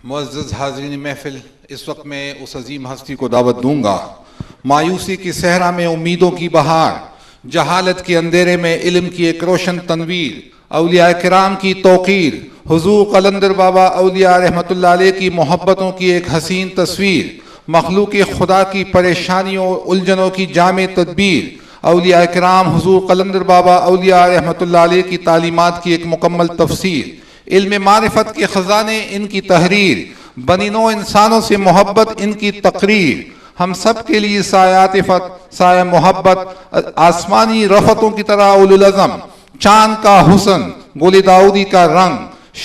معزز حاضرین محفل، اس وقت میں اس عظیم ہستی کو دعوت دوں گا۔ مایوسی کی صحرا میں امیدوں کی بہار، جہالت کے اندھیرے میں علم کی ایک روشن تنویر، اولیاء کرام کی توقیر، حضور قلندر بابا اولیاء رحمت اللہ علیہ کی محبتوں کی ایک حسین تصویر، مخلوق خدا کی پریشانیوں الجھنوں کی جامع تدبیر، اولیاء کرام حضور قلندر بابا اولیاء رحمت اللہ علیہ کی تعلیمات کی ایک مکمل تفسیر، علم معرفت کے خزانے ان کی تحریر، بنی نوع انسانوں سے محبت ان کی تقریر، ہم سب کے لیے سایہ عاطفت، سایہ محبت، آسمانی رفتوں کی طرح اولو العزم، چاند کا حسن، گل داؤدی کا رنگ،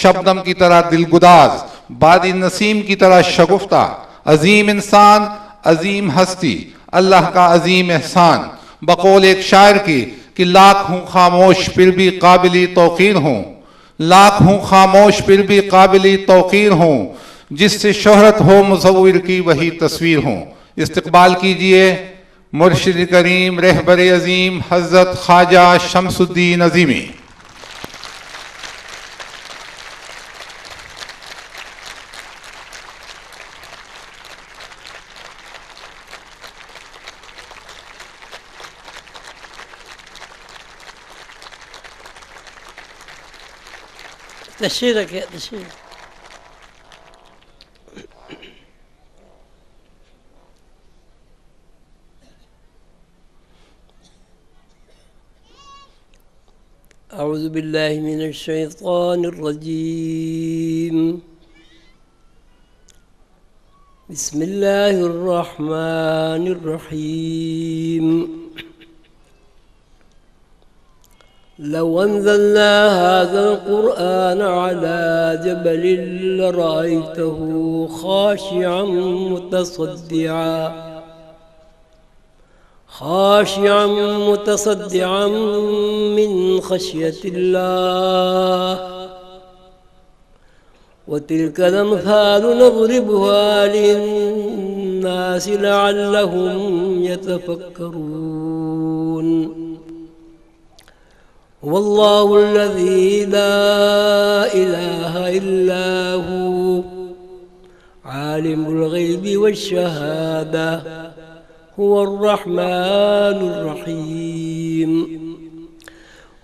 شبنم کی طرح دلگداز، بادی نسیم کی طرح شگفتہ، عظیم انسان، عظیم ہستی، اللہ کا عظیم احسان۔ بقول ایک شاعر کی کہ لاکھ ہوں خاموش پھر بھی قابل توقیر ہوں، لاکھ ہوں خاموش پھر بھی قابل توقیر ہوں، جس سے شہرت ہو مصور کی وہی تصویر ہوں۔ استقبال کیجئے مرشد کریم رہبر عظیم حضرت خواجہ شمس الدین عظیمی۔ تشریف رکھے تشریف۔ اعوذ باللہ من الشیطان الرجیم، بسم اللہ الرحمن الرحیم۔ لو انزلنا هذا القرآن على جبل لرأيته خاشعا متصدعا من خشية الله، وتلك الأمثال نضربها للناس لعلهم يتفكرون۔ والله الذي لا إله إلا هو عالم الغيب والشهادة هو الرحمن الرحيم۔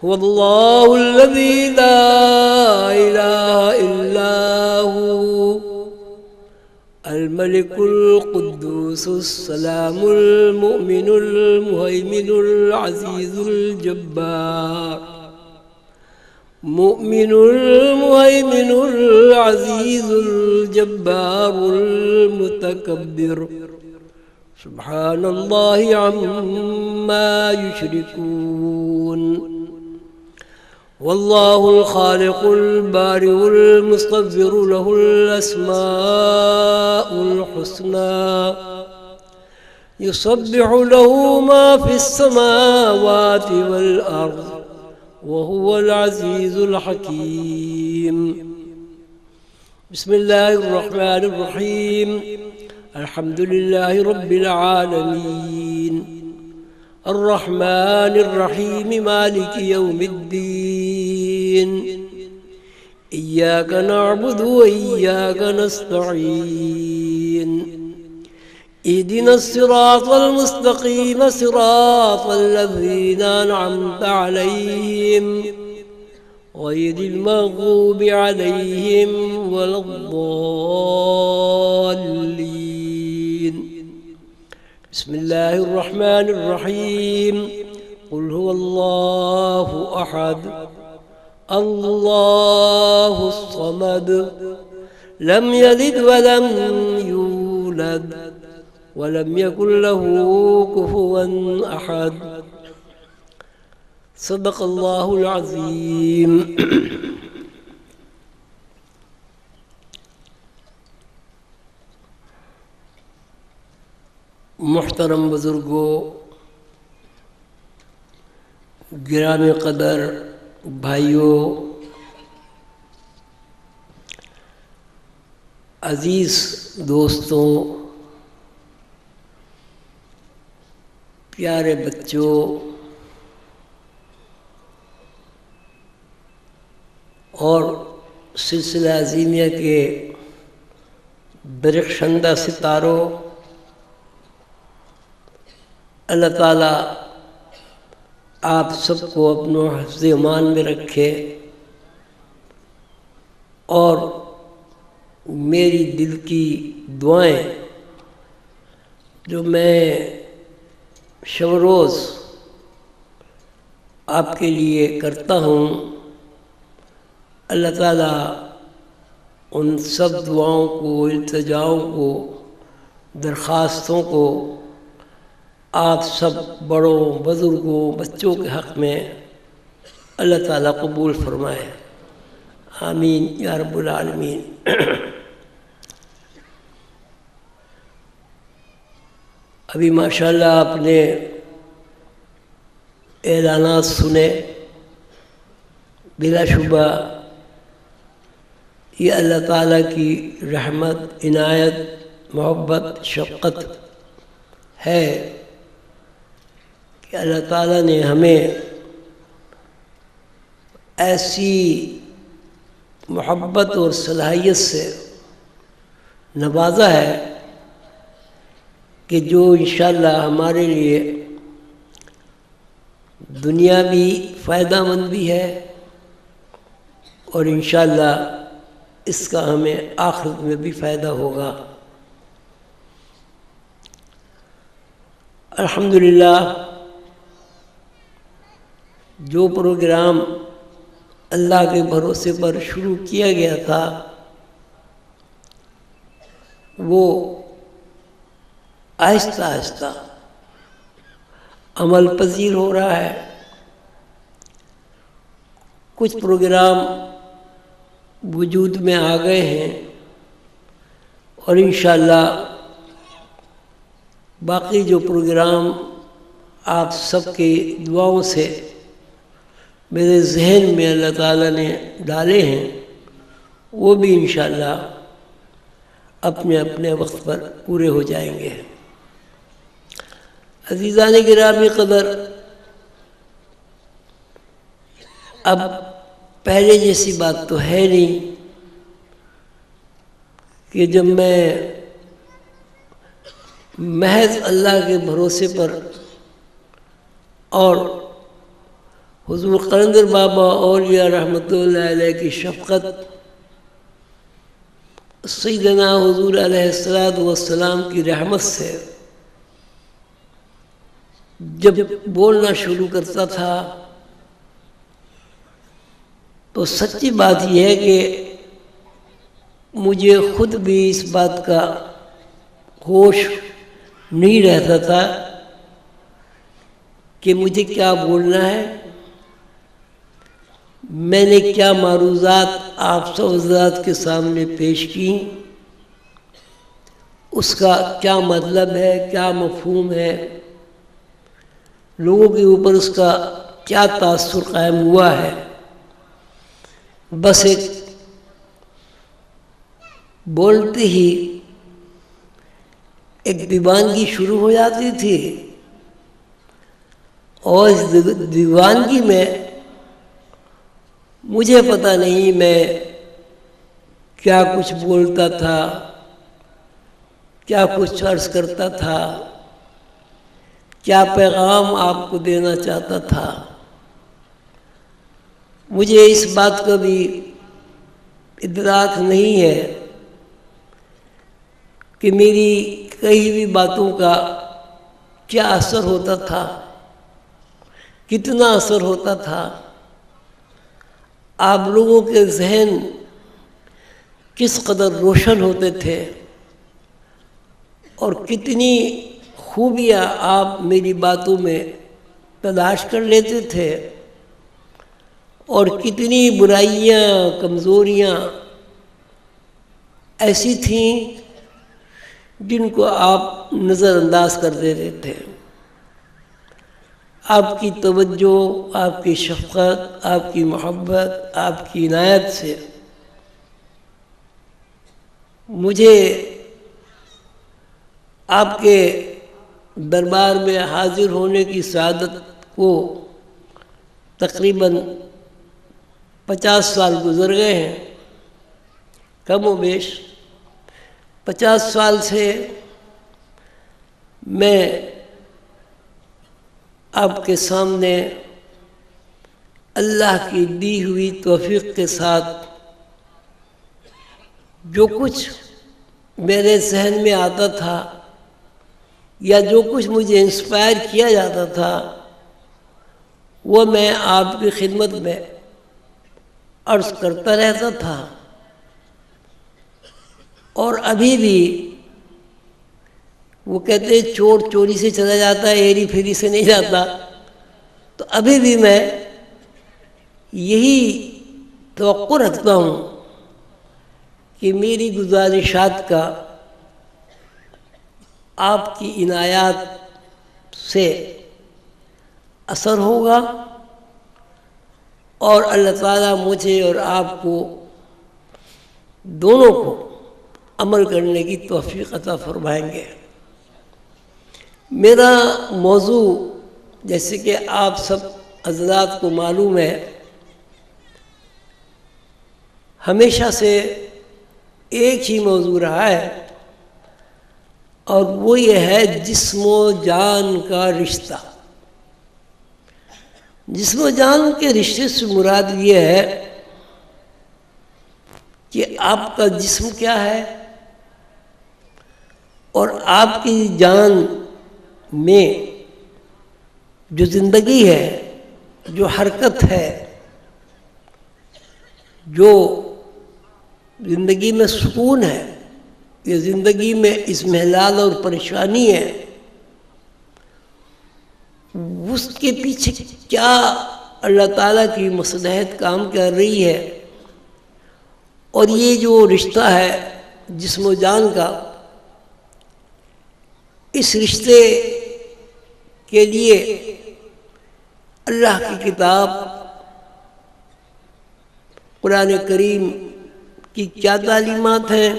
هو الله الذي لا إله إلا هو الملك القدوس السلام المؤمن المهيمن العزيز الجبار، مؤمن المهيمن العزيز الجبار المتكبر، سبحان الله عما يشركون۔ والله الخالق البارئ المصور، له الأسماء الحسنى، يسبح له ما في السماوات والأرض، وهو العزيز الحكيم۔ بسم الله الرحمن الرحيم، الحمد لله رب العالمين، الرحمن الرحيم، مالك يوم الدين، إياك نعبد وإياك نستعين، اهدنا الصراط المستقيم، صراط الذين أنعمت عليهم غير المغضوب عليهم ولا الضالين۔ بسم الله الرحمن الرحيم، قل هو الله أحد الله الصمد، لم يلد ولم يولد ولم يكن له كفوا أحد۔ صدق الله العظيم۔ محترم بزرگوں، گرامی قدر بھائیوں، عزیز دوستوں، پیارے بچوں، اور سلسلہ عظیمیہ کے درخشندہ ستاروں، اللہ تعالیٰ آپ سب کو اپنے حفظ امان میں رکھے، اور میری دل کی دعائیں جو میں شب و روز آپ کے لیے کرتا ہوں، اللہ تعالیٰ ان سب دعاؤں کو، التجاؤں کو، درخواستوں کو آپ سب بڑوں، بزرگوں، بچوں کے حق میں اللہ تعالیٰ قبول فرمائے، آمین یا رب العالمین۔ ابھی ماشاءاللہ آپ نے اعلانات سنے، بلا شبہ یہ اللہ تعالیٰ کی رحمت، عنایت، محبت، شفقت ہے کہ اللہ تعالیٰ نے ہمیں ایسی محبت اور صلاحیت سے نوازا ہے کہ جو انشاءاللہ ہمارے لیے دنیا بھی فائدہ مند بھی ہے، اور انشاءاللہ اس کا ہمیں آخرت میں بھی فائدہ ہوگا۔ الحمدللہ جو پروگرام اللہ کے بھروسے پر شروع کیا گیا تھا وہ آہستہ آہستہ عمل پذیر ہو رہا ہے۔ کچھ پروگرام وجود میں آ گئے ہیں، اور انشاءاللہ باقی جو پروگرام آپ سب کی دعاؤں سے میرے ذہن میں اللہ تعالیٰ نے ڈالے ہیں، وہ بھی انشاءاللہ اپنے اپنے وقت پر پورے ہو جائیں گے۔ عزیزان گرامی قدر، اب پہلے جیسی بات تو ہے نہیں کہ جب میں محض اللہ کے بھروسے پر اور حضور قلندر بابا اولیاء رحمۃ اللہ علیہ کی شفقت، سیدنا حضور علیہ السلام کی رحمت سے جب بولنا شروع کرتا تھا تو سچی بات یہ ہے کہ مجھے خود بھی اس بات کا ہوش نہیں رہتا تھا کہ مجھے کیا بولنا ہے، میں نے کیا معروضات آپ سب حضرات کے سامنے پیش کی، اس کا کیا مطلب ہے، کیا مفہوم ہے، لوگوں کے اوپر اس کا کیا تاثر قائم ہوا ہے۔ بس ایک بولتے ہی ایک دیوانگی شروع ہو جاتی تھی، اور اس دیوانگی میں مجھے پتہ نہیں میں کیا کچھ بولتا تھا، کیا کچھ عرض کرتا تھا، کیا پیغام آپ کو دینا چاہتا تھا۔ مجھے اس بات کا بھی ادراک نہیں ہے کہ میری کئی بھی باتوں کا کیا اثر ہوتا تھا، کتنا اثر ہوتا تھا، آپ لوگوں کے ذہن کس قدر روشن ہوتے تھے، اور کتنی خوبیاں آپ میری باتوں میں تلاش کر لیتے تھے، اور کتنی برائیاں، کمزوریاں ایسی تھیں جن کو آپ نظر انداز کر دیتے تھے۔ آپ کی توجہ، آپ کی شفقت، آپ کی محبت، آپ کی عنایت سے مجھے آپ کے دربار میں حاضر ہونے کی سعادت کو تقریباً 50 سال گزر گئے ہیں، کم و بیش، 50 سال سے میں آپ کے سامنے اللہ کی دی ہوئی توفیق کے ساتھ جو کچھ میرے ذہن میں آتا تھا یا جو کچھ مجھے انسپائر کیا جاتا تھا وہ میں آپ کی خدمت میں عرض کرتا رہتا تھا، اور ابھی بھی وہ کہتے ہیں چور چوری سے چلا جاتا ہے، ایری پھیری سے نہیں جاتا، تو ابھی بھی میں یہی توقع رکھتا ہوں کہ میری گزارشات کا آپ کی عنایات سے اثر ہوگا اور اللہ تعالیٰ مجھے اور آپ کو دونوں کو عمل کرنے کی توفیق عطا فرمائیں گے۔ میرا موضوع جیسے کہ آپ سب حضرات کو معلوم ہے ہمیشہ سے ایک ہی موضوع رہا ہے، اور وہ یہ ہے جسم و جان کا رشتہ۔ جسم و جان کے رشتے سے مراد یہ ہے کہ آپ کا جسم کیا ہے اور آپ کی جان میں جو زندگی ہے، جو حرکت ہے، جو زندگی میں سکون ہے، یہ زندگی میں اضمحلال اور پریشانی ہے، اس کے پیچھے کیا اللہ تعالیٰ کی مصلحت کام کر رہی ہے، اور یہ جو رشتہ ہے جسم و جان کا، اس رشتے کے لیے اللہ کی کتاب قرآن کریم کی کیا تعلیمات ہیں،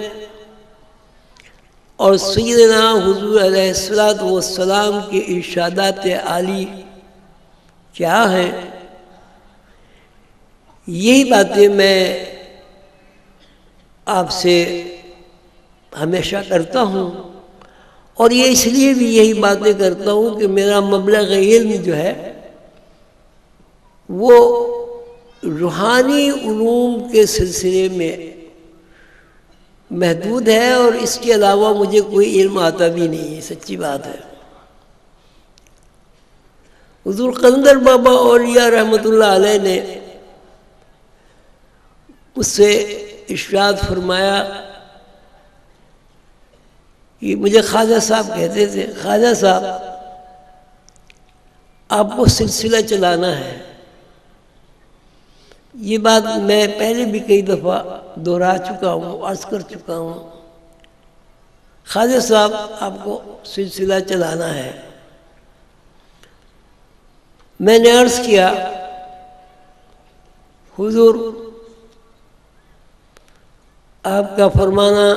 اور سیدنا حضور علیہ السلام کے ارشادات عالی کیا ہیں، یہی باتیں میں آپ سے ہمیشہ کرتا ہوں، اور یہ اس لیے بھی یہی باتیں کرتا ہوں کہ میرا مبلغ علم جو ہے وہ روحانی علوم کے سلسلے میں محدود ہے، اور اس کے علاوہ مجھے کوئی علم آتا بھی نہیں ہے، سچی بات ہے۔ حضور قلندر بابا اولیاء رحمۃ اللہ علیہ نے اس سے ارشاد فرمایا کہ مجھے خواجہ صاحب کہتے تھے، خواجہ صاحب آپ کو سلسلہ چلانا ہے۔ یہ بات میں پہلے بھی کئی دفعہ دہرا چکا ہوں، عرض کر چکا ہوں، خواجہ صاحب آپ کو سلسلہ چلانا ہے۔ میں نے عرض کیا حضور آپ کا فرمانا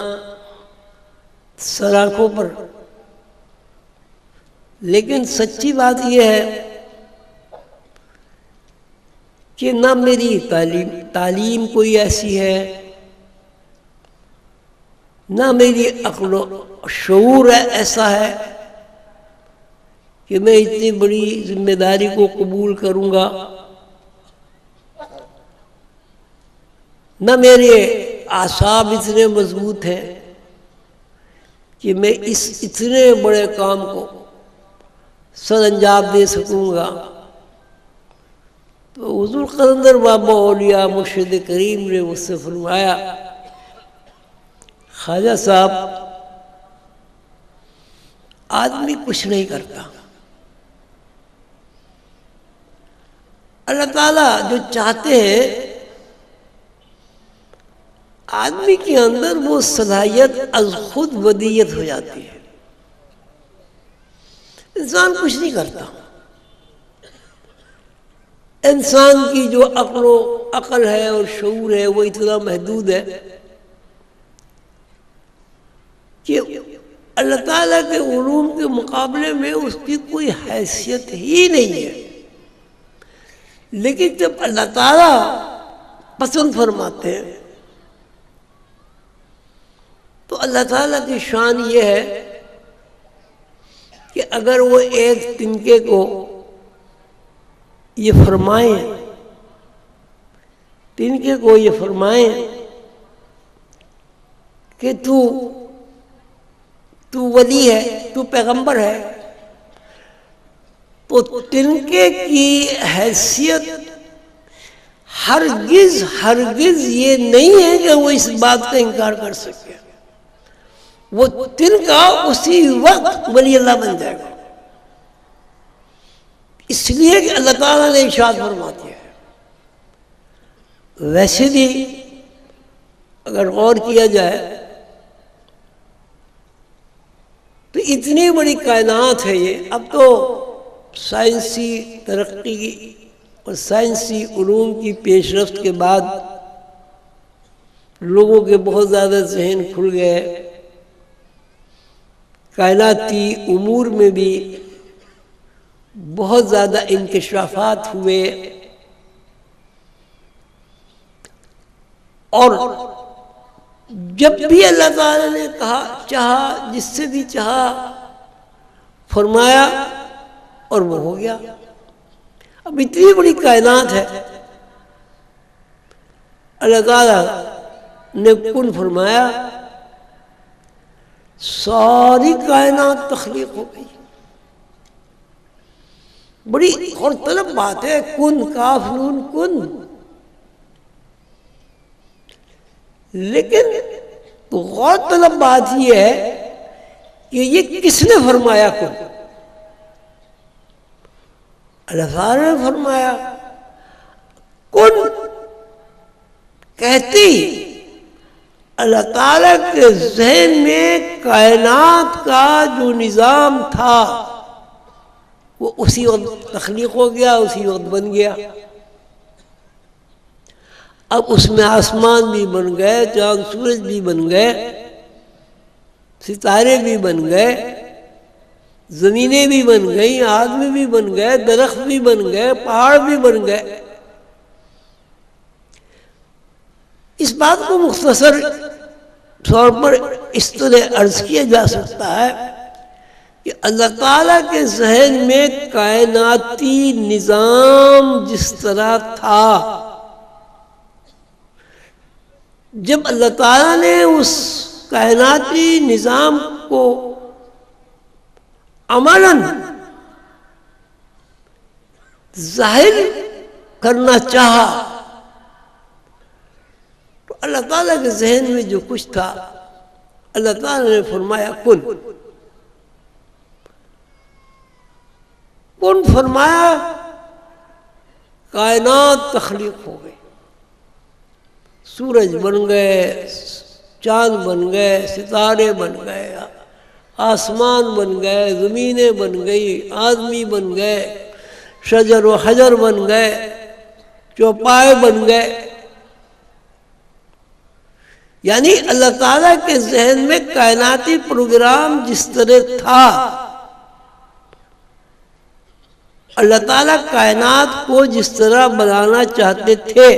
سراخوں پر، لیکن سچی بات یہ ہے کہ نہ میری تعلیم کوئی ایسی ہے، نہ میری عقل و شعور ایسا ہے کہ میں اتنی بڑی ذمہ داری کو قبول کروں گا، نہ میرے اعصاب اتنے مضبوط ہیں کہ میں اس اتنے بڑے کام کو سر انجام دے سکوں گا۔ تو حضور قلندر بابا اولیاء مرشد کریم نے مجھ سے فرمایا، خواجہ صاحب آدمی کچھ نہیں کرتا، اللہ تعالیٰ جو چاہتے ہیں آدمی کے اندر وہ صلاحیت از خود ودیت ہو جاتی ہے، انسان کچھ نہیں کرتا۔ انسان کی جو عقل ہے اور شعور ہے وہ اتنا محدود ہے کہ اللہ تعالیٰ کے علوم کے مقابلے میں اس کی کوئی حیثیت ہی نہیں ہے۔ لیکن جب اللہ تعالیٰ پسند فرماتے ہیں تو تو اللہ تعالیٰ کی شان یہ ہے کہ اگر وہ ایک تنکے کو یہ فرمائیں، تنکے کو یہ فرمائیں کہ تو ولی ہے، تو پیغمبر ہے، تو تنکے کی حیثیت ہرگز یہ نہیں ہے کہ وہ اس بات کا انکار کر سکے. وہ تنکا اسی وقت ولی اللہ بن جائے گا، اس لیے کہ اللہ تعالیٰ نے ارشاد فرما دیا ہے. ویسے بھی اگر غور کیا جائے تو اتنی بڑی کائنات ہے یہ. اب تو سائنسی ترقی اور سائنسی علوم کی پیش رفت کے بعد لوگوں کے بہت زیادہ ذہن کھل گئے، کائناتی امور میں بھی بہت زیادہ انکشافات ہوئے، اور جب بھی اللہ تعالی نے چاہا، جس سے بھی چاہا فرمایا اور وہ ہو گیا. اب اتنی بڑی کائنات ہے، اللہ تعالی نے کن فرمایا، ساری کائنات تخلیق ہو گئی. بڑی غور طلب بات ہے، کن کاف نون کن. لیکن غور طلب بات یہ ہے کہ یہ کس نے فرمایا کن؟ اللہ تعالی نے فرمایا. کن کہتی اللہ تعالیٰ کے ذہن میں کائنات کا جو نظام تھا وہ اسی وقت تخلیق ہو گیا، اسی وقت بن گیا. اب اس میں آسمان بھی بن گئے، چاند سورج بھی بن گئے، ستارے بھی بن گئے، زمینیں بھی بن گئیں، آدمی بھی بن گئے، درخت بھی بن گئے، پہاڑ بھی بن گئے. اس بات کو مختصر طور پر اس طرح عرض کیا جا سکتا ہے کہ اللہ تعالیٰ کے ذہن میں کائناتی نظام جس طرح تھا، جب اللہ تعالیٰ نے اس کائناتی نظام کو عملاً ظاہر کرنا چاہا تو اللہ تعالیٰ کے ذہن میں جو کچھ تھا اللہ تعالیٰ نے فرمایا کن. کن فرمایا، کائنات تخلیق ہو گئی. سورج بن گئے، چاند بن گئے، ستارے بن گئے، آسمان بن گئے، زمینیں بن گئی، آدمی بن گئے، شجر و حجر بن گئے، چوپائے بن گئے. یعنی اللہ تعالیٰ کے ذہن میں کائناتی پروگرام جس طرح تھا، اللہ تعالیٰ کائنات کو جس طرح بنانا چاہتے تھے،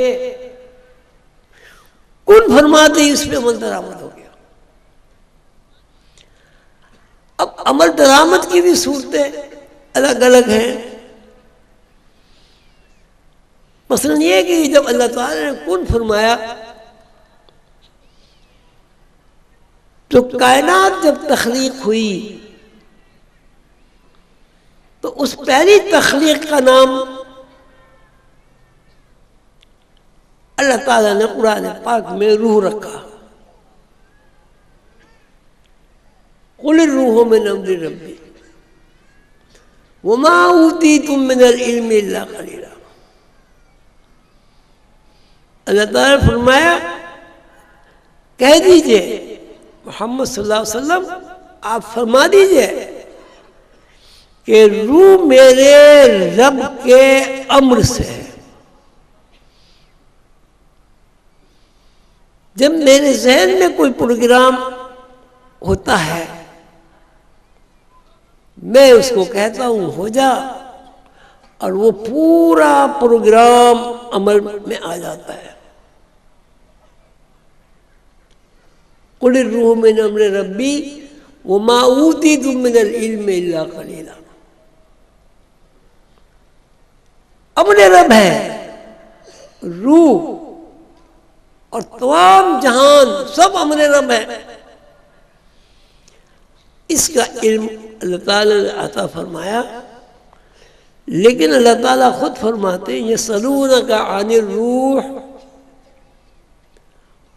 کن فرماتے ہی اس پہ عمل درآمد ہو گیا. اب عمل درآمد کی بھی صورتیں الگ الگ ہیں. مثلا یہ کہ جب اللہ تعالیٰ نے کن فرمایا تو کائنات جب تخلیق ہوئی تو اس پہلی تخلیق کا نام اللہ تعالیٰ نے قرآن پاک میں روح رکھا. قل الروح من امر ربی وما اوتیتم من العلم الا قلیلا. اللہ تعالیٰ نے فرمایا کہہ دیجئے محمد صلی اللہ علیہ وسلم، آپ فرما دیجئے کہ روح میرے رب کے امر سے ہے. جب میرے ذہن میں کوئی پروگرام ہوتا ہے میں اس کو کہتا ہوں ہو جا، اور وہ پورا پروگرام عمل میں آ جاتا ہے. قل الروح من امر ربی وما اوتیتم من العلم الا قلیلا. امر رب ہے روح اور تمام جہان سب امر رب ہے. اس کا علم اللہ تعالیٰ نے عطا فرمایا، لیکن اللہ تعالیٰ خود فرماتے ہیں یسألونک عن الروح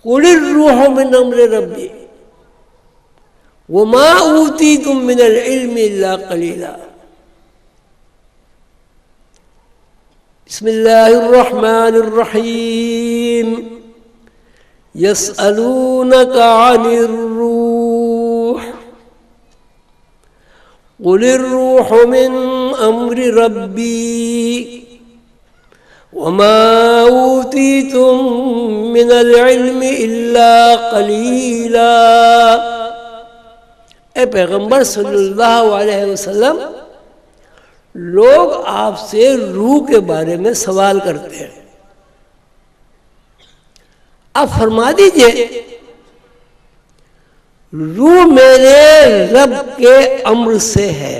قل الروح من امر ربی وما اوتیتم من العلم الا قلیلا. بسم اللہ الرحمن الرحیم. یسألونک عن الروح قل الروح من امر ربی وما اوتیتم من العلم الا قلیلا. اے پیغمبر صلی اللہ علیہ وسلم، لوگ آپ سے روح کے بارے میں سوال کرتے ہیں، آپ فرما دیجئے روح میرے رب کے امر سے ہے،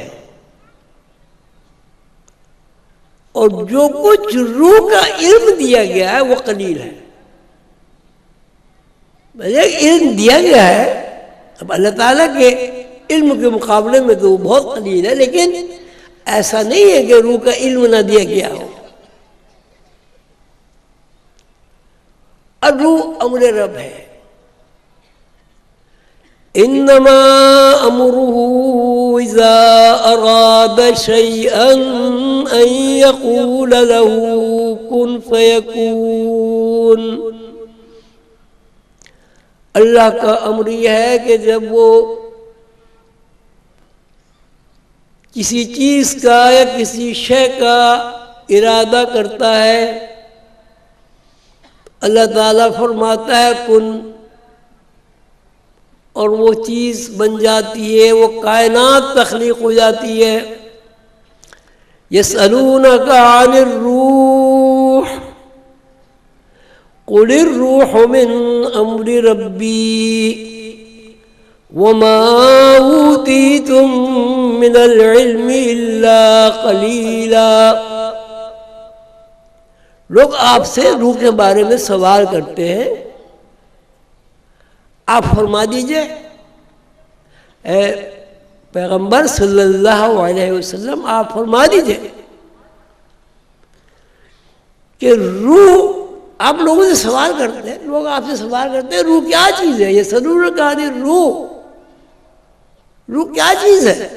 اور جو کچھ روح کا علم دیا گیا ہے وہ قلیل ہے. علم دیا گیا ہے، اب اللہ تعالیٰ کے علم کے مقابلے میں تو وہ بہت قلیل ہے، لیکن ایسا نہیں ہے کہ روح کا علم نہ دیا گیا ہو. اور روح امر رب ہے. انما امره اذا اراد شيئا ان يقول له كن فيكون. اللہ کا امر یہ ہے کہ جب وہ کسی چیز کا یا کسی شے کا ارادہ کرتا ہے، اللہ تعالیٰ فرماتا ہے کن، اور وہ چیز بن جاتی ہے، وہ کائنات تخلیق ہو جاتی ہے. یسألونک عن الروح قل الروح من امر ربی وما اوتیتم من العلم الا قلیلا. لوگ آپ سے روح کے بارے میں سوال کرتے ہیں، آپ فرما دیجئے اے پیغمبر صلی اللہ علیہ وسلم، آپ فرما دیجئے کہ روح، آپ لوگوں سے سوال کرتے ہیں، لوگ آپ سے سوال کرتے ہیں روح کیا چیز ہے. یہ یسألونک عن الروح، روح کیا چیز ہے.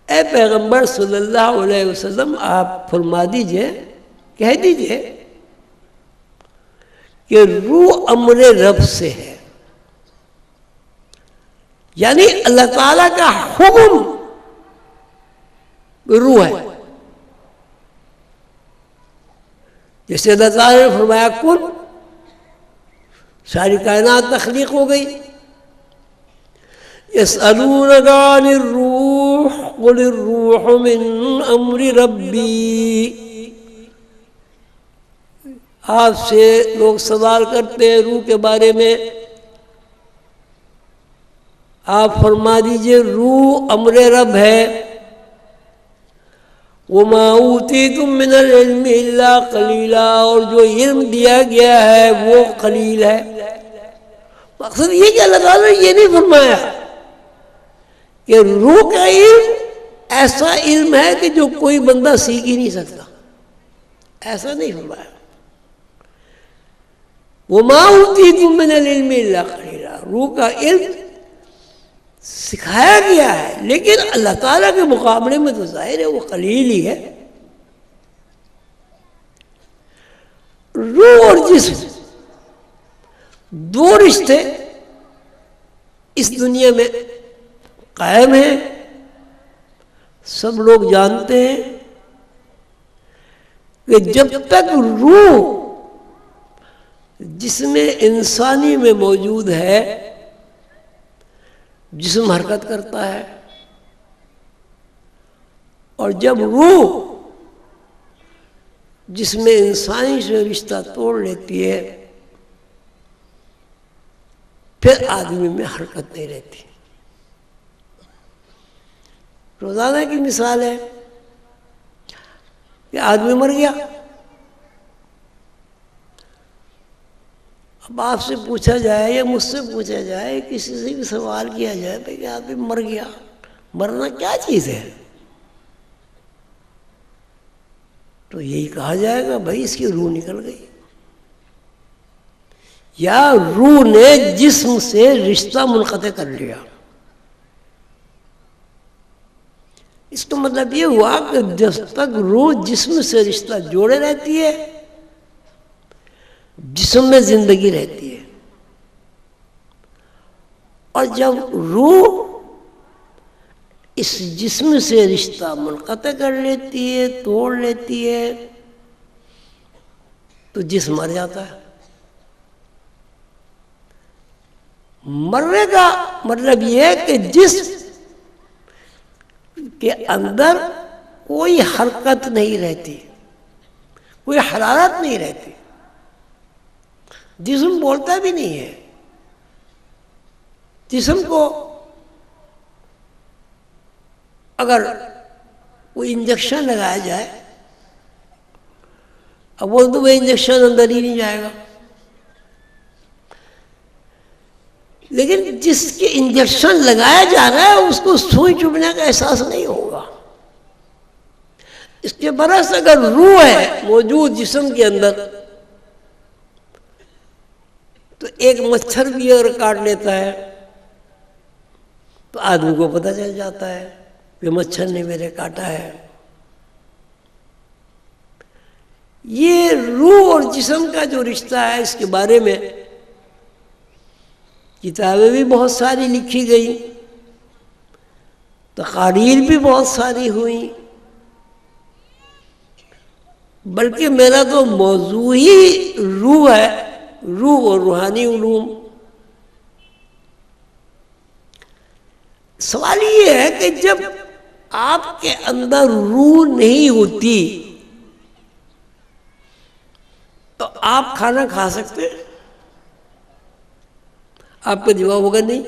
اے پیغمبر صلی اللہ علیہ وسلم آپ فرما دیجئے، کہہ دیجئے کہ روح امر رب سے ہے، یعنی اللہ تعالیٰ کا حکم روح ہے. جیسے اللہ تعالیٰ نے فرمایا کن، ساری کائنات تخلیق ہو گئی. یسألونک عن الروح قل الروح من امر ربی. آپ سے لوگ سوال کرتے ہیں روح کے بارے میں، آپ فرما دیجئے روح امر رب ہے. وما اوتیتم من العلم الا قلیلا، اور جو علم دیا گیا ہے وہ قلیل ہے. مقصد یہ کہ اللہ تعالیٰ نے یہ نہیں فرمایا کہ روح کا علم ایسا علم ہے کہ جو کوئی بندہ سیکھ ہی نہیں سکتا، ایسا نہیں فرمایا. وما اوتیتم من العلم الا قلیلا، روح کا علم سکھایا گیا ہے، لیکن اللہ تعالیٰ کے مقابلے میں تو ظاہر ہے وہ قلیل ہی ہے. روح اور جسم دو رشتے اس دنیا میں قائم ہیں. سب لوگ جانتے ہیں کہ جب تک روح جسم انسانی میں موجود ہے جسم حرکت کرتا ہے، اور جب روح جسم انسانی سے رشتہ توڑ لیتی ہے پھر آدمی میں حرکت نہیں رہتی. روزانہ کی مثال ہے کہ آدمی مر گیا. اب آپ سے پوچھا جائے یا مجھ سے پوچھا جائے, کسی سے بھی سوال کیا جائے بھائی کہ آدمی مر گیا, مرنا کیا چیز ہے, تو یہی کہا جائے گا بھائی اس کی روح نکل گئی, یا روح نے جسم سے رشتہ منقطع کر لیا. اس کا مطلب یہ ہوا کہ جب تک روح جسم سے رشتہ جوڑے رہتی ہے, جسم میں زندگی رہتی ہے, اور جب روح اس جسم سے رشتہ منقطع کر لیتی ہے, توڑ لیتی ہے, تو جسم مر جاتا ہے. مرنے کا مطلب یہ ہے کہ جسم کے اندر کوئی حرکت نہیں رہتی, کوئی حرارت نہیں رہتی, جسم بولتا بھی نہیں ہے. جسم کو اگر کوئی انجیکشن لگایا جائے, اب وہ تو وہ انجیکشن اندر ہی نہیں جائے گا, لیکن جس کے انجیکشن لگایا جا رہا ہے اس کو سوئی چبھنے کا احساس نہیں ہوگا. اس کے برعکس اگر روح ہے موجود جسم کے اندر, تو ایک مچھر بھی اگر کاٹ لیتا ہے تو آدمی کو پتہ چل جاتا ہے کہ مچھر نے میرے کاٹا ہے. یہ روح اور جسم کا جو رشتہ ہے, اس کے بارے میں کتابیں بھی بہت ساری لکھی گئی, تقاریر بھی بہت ساری ہوئیں, بلکہ میرا تو موضوع ہی روح ہے, روح اور روحانی علوم. سوال یہ ہے کہ جب آپ کے اندر روح نہیں ہوتی تو آپ کھانا کھا سکتے ہیں؟ آپ کا جواب ہوگا نہیں.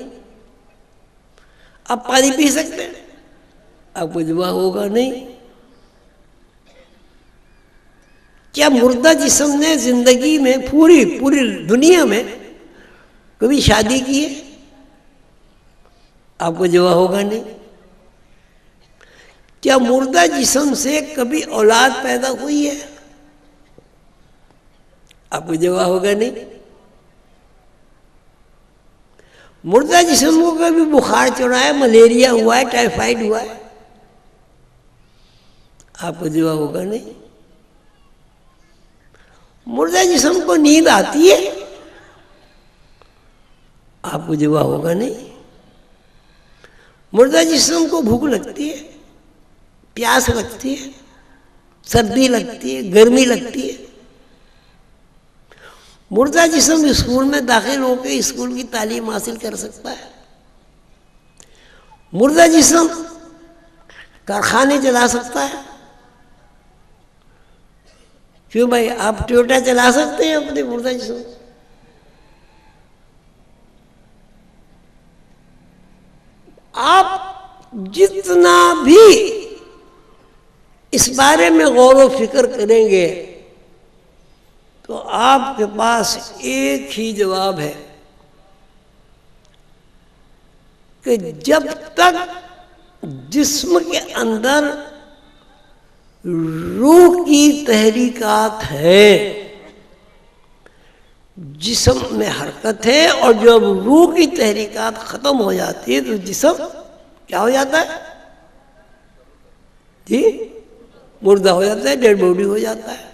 آپ پانی پی سکتے ہیں؟ آپ کا جواب ہوگا نہیں. کیا مردہ جسم نے زندگی میں پوری دنیا میں کبھی شادی کی ہے؟ آپ کو جواب ہوگا نہیں. کیا مردہ جسم سے کبھی اولاد پیدا ہوئی ہے؟ آپ کو جواب ہوگا نہیں. مردہ جسم کو کبھی بخار چڑھا ہے, ملیریا ہوا ہے, ٹائیفائڈ ہوا ہے؟ آپ کو جواب ہوگا نہیں. مردہ جسم کو نیند آتی ہے؟ آپ کو جواب ہوگا نہیں. مردہ جسم کو بھوک لگتی ہے, پیاس لگتی ہے, سردی لگتی ہے, گرمی لگتی ہے؟ مردہ جسم اسکول میں داخل ہو کے اسکول کی تعلیم حاصل کر سکتا ہے؟ مردہ جسم کارخانے چلا سکتا ہے؟ کیوں بھائی, آپ ٹویوٹا چلا سکتے ہیں اپنے مردہ جسم؟ آپ جتنا بھی اس بارے میں غور و فکر کریں گے تو آپ کے پاس ایک ہی جواب ہے کہ جب تک جسم کے اندر روح کی تحریکات ہیں, جسم میں حرکت ہے, اور جب روح کی تحریکات ختم ہو جاتی ہے تو جسم کیا ہو جاتا ہے جی؟ مردہ ہو جاتا ہے, ڈیڈ باڈی ہو جاتا ہے.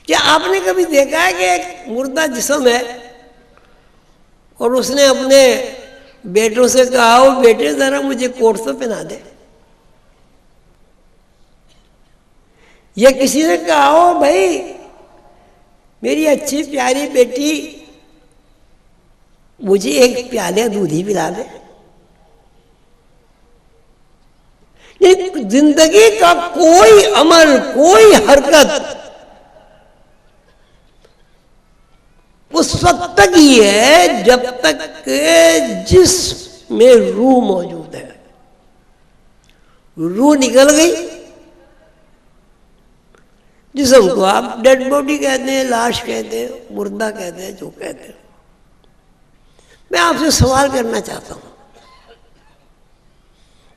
کیا آپ نے کبھی دیکھا ہے کہ ایک مردہ جسم ہے اور اس نے اپنے بیٹوں سے کہا, ہو بیٹے ذرا مجھے کوٹ تو پہنا دے؟ یا کسی نے کہا ہو بھائی میری اچھی پیاری بیٹی مجھے ایک پیالے دودھ ہی پلا دے؟ زندگی کا کوئی عمل, کوئی حرکت اس وقت تک ہی ہے جب تک کہ جسم میں روح موجود ہے. روح نکل گئی، جسم کو آپ ڈیڈ باڈی کہتے ہیں، لاش کہتے ہیں، مردہ کہتے ہیں، جو کہتے ہیں. میں آپ سے سوال کرنا چاہتا ہوں،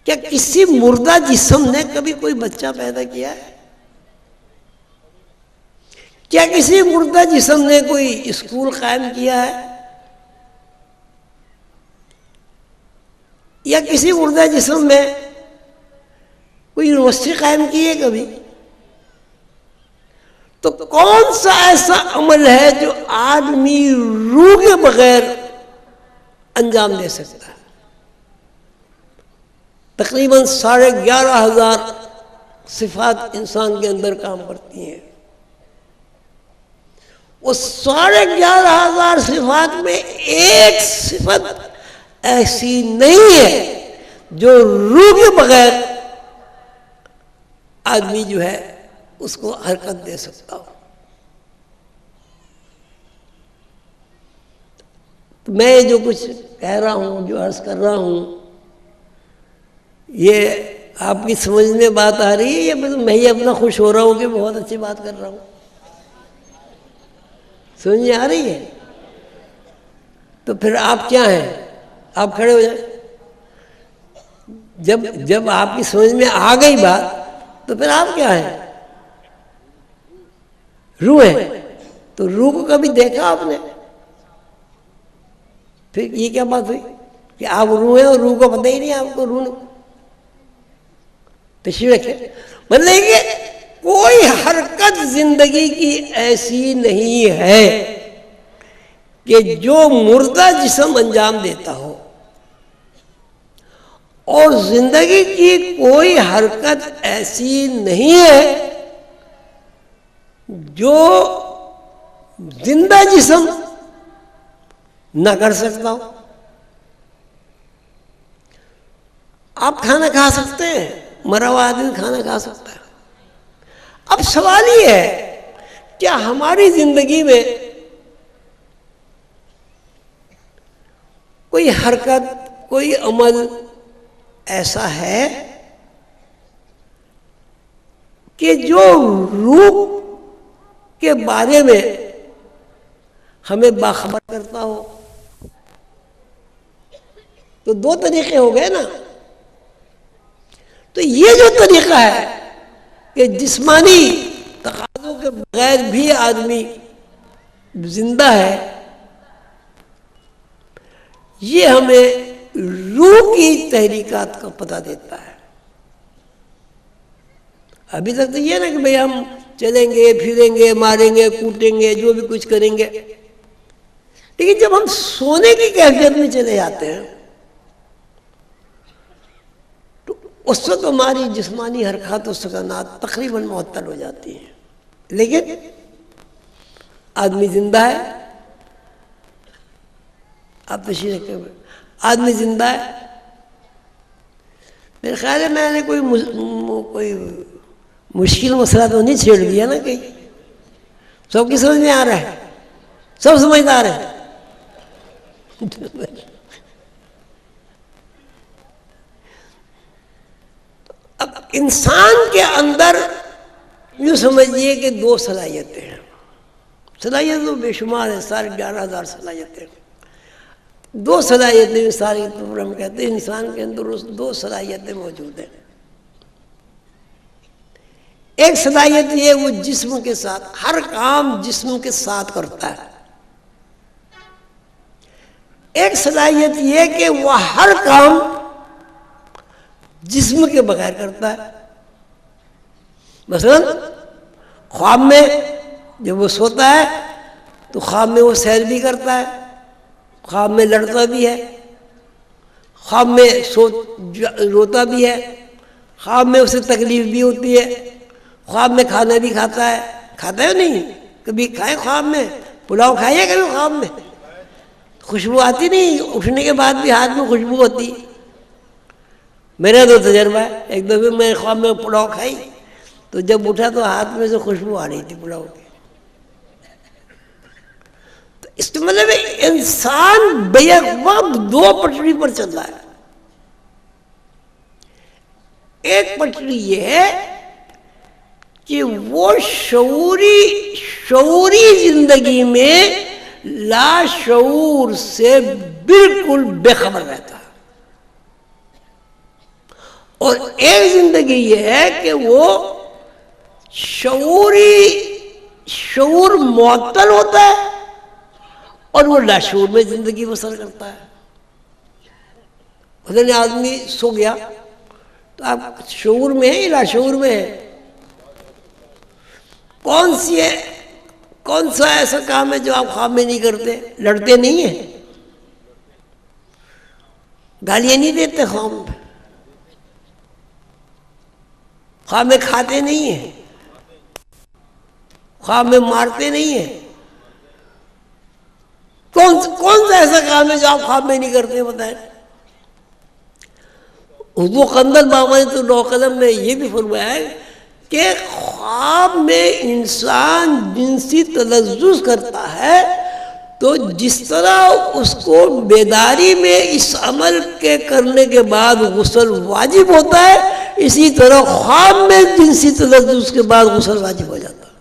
کیا کسی مردہ جسم نے کبھی کوئی بچہ پیدا کیا ہے؟ کیا کسی مردہ جسم نے کوئی اسکول قائم کیا ہے؟ یا کسی مردہ جسم میں کوئی یونیورسٹی قائم کی ہے کبھی؟ تو کون سا ایسا عمل ہے جو آدمی روح کے بغیر انجام دے سکتا ہے؟ تقریباً 11,500 صفات انسان کے اندر کام کرتی ہیں. اس 11,500 صفات میں ایک صفت ایسی نہیں ہے جو روح کے بغیر آدمی جو ہے اس کو حرکت دے سکتا ہو. میں جو کچھ کہہ رہا ہوں، جو عرض کر رہا ہوں، یہ آپ کی سمجھ میں بات آ رہی ہے یا میں ہی اپنا خوش ہو رہا ہوں کہ بہت اچھی بات کر رہا ہوں؟ سمجھ میں آ رہی ہے؟ تو پھر آپ کیا ہیں؟ آپ کھڑے ہو جائیں. جب آپ کی سمجھ میں آ گئی بات تو پھر آپ کیا ہیں؟ روح ہے. تو روح کو کبھی دیکھا آپ نے؟ پھر یہ کیا بات ہوئی کہ آپ روح ہیں اور روح کو پتہ ہی نہیں آپ کو؟ روح تشریح رکھے. مطلب کہ کوئی حرکت زندگی کی ایسی نہیں ہے کہ جو مردہ جسم انجام دیتا ہو، اور زندگی کی کوئی حرکت ایسی نہیں ہے جو زندہ جسم نہ کر سکتا ہو. آپ کھانا کھا سکتے ہیں، مرا ہوا آدمی کھانا کھا سکتا ہے. اب سوال یہ ہے، کیا ہماری زندگی میں کوئی حرکت، کوئی عمل ایسا ہے کہ جو روح کے بارے میں ہمیں باخبر کرتا ہو؟ تو دو طریقے ہو گئے نا. تو یہ جو طریقہ ہے کہ جسمانی تقاضوں کے بغیر بھی آدمی زندہ ہے، یہ ہمیں روح کی تحریکات کا پتہ دیتا ہے. ابھی تک تو یہ نا کہ بھئی ہم چلیں گے، پھریں گے، ماریں گے، کوٹیں گے، جو بھی کچھ کریں گے. لیکن جب ہم سونے کی کیفیت میں چلے جاتے ہیں تو اس وقت ہماری جسمانی حرکات و سکنات تقریباً معطل ہو جاتی ہیں. لیکن آدمی زندہ ہے. آپ تشریح رکھتے ہوئے آدمی زندہ ہے. میرے خیال ہے میں نے کوئی مشکل مسئلہ تو نہیں چھیڑ دیا نا کہیں؟ سب کی سمجھ میں آ رہا ہے؟ سب سمجھدار ہے؟ اب انسان کے اندر یوں سمجھیے کہ دو صلاحیتیں ہیں. صلاحیتیں تو بے شمار ہیں، 11,500 صلاحیتیں. دو صلاحیتیں ساری ہم کہتے ہیں انسان کے اندر دو صلاحیتیں موجود ہیں. ایک صلاحیت یہ وہ جسم کے ساتھ، ہر کام جسم کے ساتھ کرتا ہے. ایک صلاحیت یہ کہ وہ ہر کام جسم کے بغیر کرتا ہے. مثلا خواب میں جب وہ سوتا ہے تو خواب میں وہ سیر بھی کرتا ہے، خواب میں لڑتا بھی ہے، خواب میں روتا بھی ہے، خواب میں اسے تکلیف بھی ہوتی ہے، خواب میں کھانا بھی کھاتا ہے نہیں؟ کبھی کھائے خواب میں؟ پلاؤ کھائیے کبھی خواب میں؟ خوشبو آتی نہیں؟ اٹھنے کے بعد بھی ہاتھ میں خوشبو ہوتی. میرا تو تجربہ ہے. ایک دفعہ میں خواب میں پلاؤ کھائی تو جب اٹھا تو ہاتھ میں سے خوشبو آ رہی تھی پلاؤ کی. تو اس کا مطلب انسان بیک وقت دو پٹری پر چل رہا ہے. ایک پٹری یہ ہے کہ وہ شعوری زندگی میں لاشعور سے بالکل بے خبر رہتا ہے، اور ایک زندگی یہ ہے کہ وہ شعور معطل ہوتا ہے اور وہ لاشعور میں زندگی بسر کرتا ہے. مثلا آدمی سو گیا تو آپ شعور میں ہے یا لاشعور میں ہے؟ کون سا ایسا کام ہے جو آپ خواب میں نہیں کرتے؟ لڑتے نہیں ہیں، گالیاں نہیں دیتے خواب میں، خواب میں کھاتے نہیں ہیں، خواب میں مارتے نہیں ہیں. کون سا ایسا کام ہے جو آپ خواب میں نہیں کرتے بتائیں؟ اردو قندل بابا نے تو نو قلم میں یہ بھی فرمایا ہے کہ خواب میں انسان جنسی تلذذ کرتا ہے تو جس طرح اس کو بیداری میں اس عمل کے کرنے کے بعد غسل واجب ہوتا ہے، اسی طرح خواب میں جنسی تلذذ کے بعد غسل واجب ہو جاتا ہے.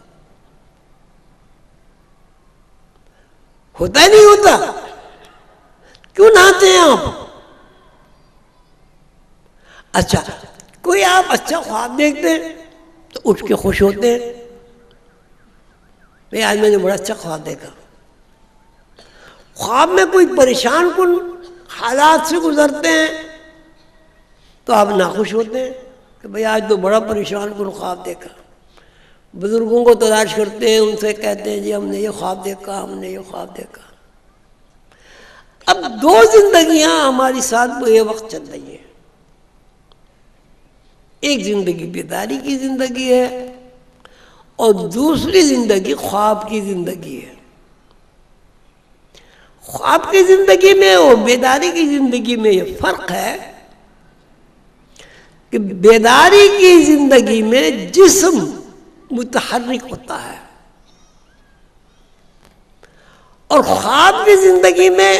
ہوتا ہے نہیں ہوتا؟ کیوں نہاتے ہیں آپ؟ اچھا، کوئی آپ اچھا خواب دیکھتے ہیں تو اٹھ کے خوش ہوتے ہیں، بھئی آج میں نے بڑا اچھا خواب دیکھا. خواب میں کوئی پریشان کن حالات سے گزرتے ہیں تو آپ ناخوش ہوتے ہیں کہ بھئی آج تو بڑا پریشان کن خواب دیکھا. بزرگوں کو تلاش کرتے ہیں، ان سے کہتے ہیں جی ہم نے یہ خواب دیکھا، ہم نے یہ خواب دیکھا. اب دو زندگیاں ہماری ساتھ یہ وقت چل رہی ہیں. ایک زندگی بیداری کی زندگی ہے اور دوسری زندگی خواب کی زندگی ہے. خواب کی زندگی میں اور بیداری کی زندگی میں یہ فرق ہے کہ بیداری کی زندگی میں جسم متحرک ہوتا ہے اور خواب کی زندگی میں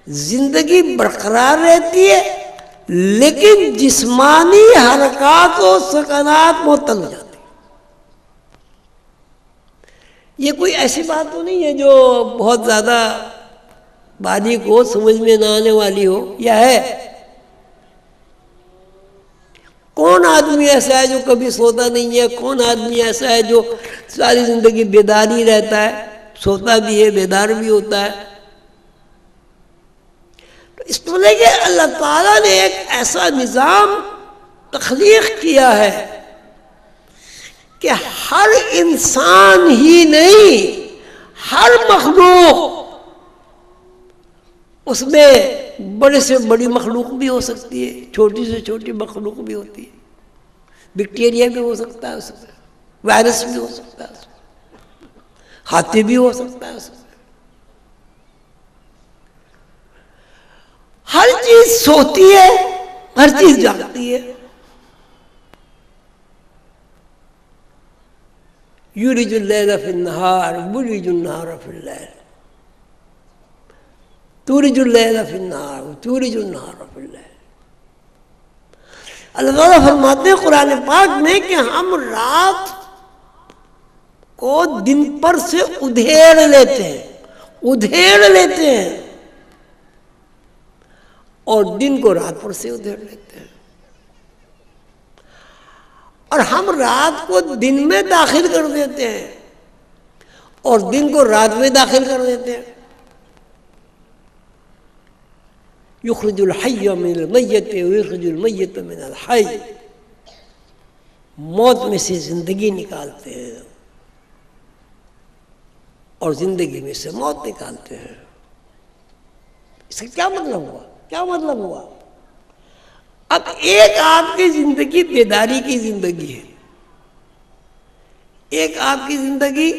زندگی برقرار رہتی ہے لیکن جسمانی حرکات و سکنات معطل ہو جاتی. یہ کوئی ایسی بات تو نہیں ہے جو بہت زیادہ بانی کو سمجھ میں نہ آنے والی ہو، یا ہے؟ کون آدمی ایسا ہے جو کبھی سوتا نہیں ہے؟ کون آدمی ایسا ہے جو ساری زندگی بیدار ہی رہتا ہے، سوتا بھی ہے بیدار بھی ہوتا ہے؟ اس طرح کہ اللہ تعالیٰ نے ایک ایسا نظام تخلیق کیا ہے کہ ہر انسان ہی نہیں، ہر مخلوق، اس میں بڑے سے بڑی مخلوق بھی ہو سکتی ہے، چھوٹی سے چھوٹی مخلوق بھی ہوتی ہے، بیکٹیریا بھی ہو سکتا ہے اس میں، وائرس بھی ہو سکتا ہے اس میں، ہاتھی بھی ہو سکتا ہے اس میں. ہر چیز سوتی ہے، ہر چیز جاگتی ہے. یولج اللیل فی النہار ولج النہار فی اللیل، تولج اللیل فی النہار تولج النہار فی اللیل. اللہ تعالیٰ فرماتے ہیں قرآن پاک میں کہ ہم رات کو دن پر سے ادھیڑ لیتے ہیں اور دن کو رات پر سے ادھیڑ لیتے ہیں، اور ہم رات کو دن میں داخل کر دیتے ہیں اور دن کو رات میں داخل کر دیتے ہیں. یخرج الحی من المیت ویخرج المیت من الحی، موت میں سے زندگی نکالتے ہیں اور زندگی میں سے موت نکالتے ہیں. اس کا کیا مطلب ہوا؟ اب ایک آپ کی زندگی بیداری کی زندگی ہے، ایک آپ کی زندگی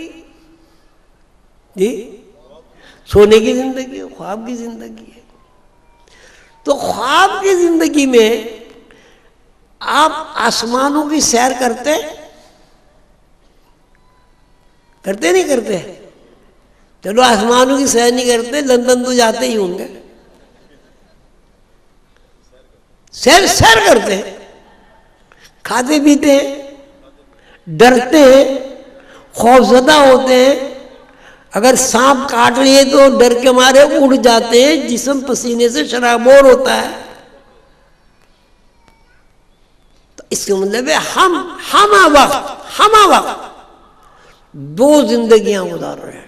سونے کی زندگی ہے، خواب کی زندگی ہے. تو خواب کی زندگی میں آپ آسمانوں کی سیر کرتے نہیں کرتے؟ چلو آسمانوں کی سیر نہیں کرتے، لندن تو جاتے ہی ہوں گے، سیر کرتے ہیں، کھاتے پیتے ہیں، ڈرتے ہیں، خوفزدہ ہوتے ہیں، اگر سانپ کاٹ لیے تو ڈر کے مارے اڑ جاتے ہیں، جسم پسینے سے شرابور ہوتا ہے۔ تو اس کا مطلب ہے ہم وقت دو زندگیاں گزار رہے ہیں،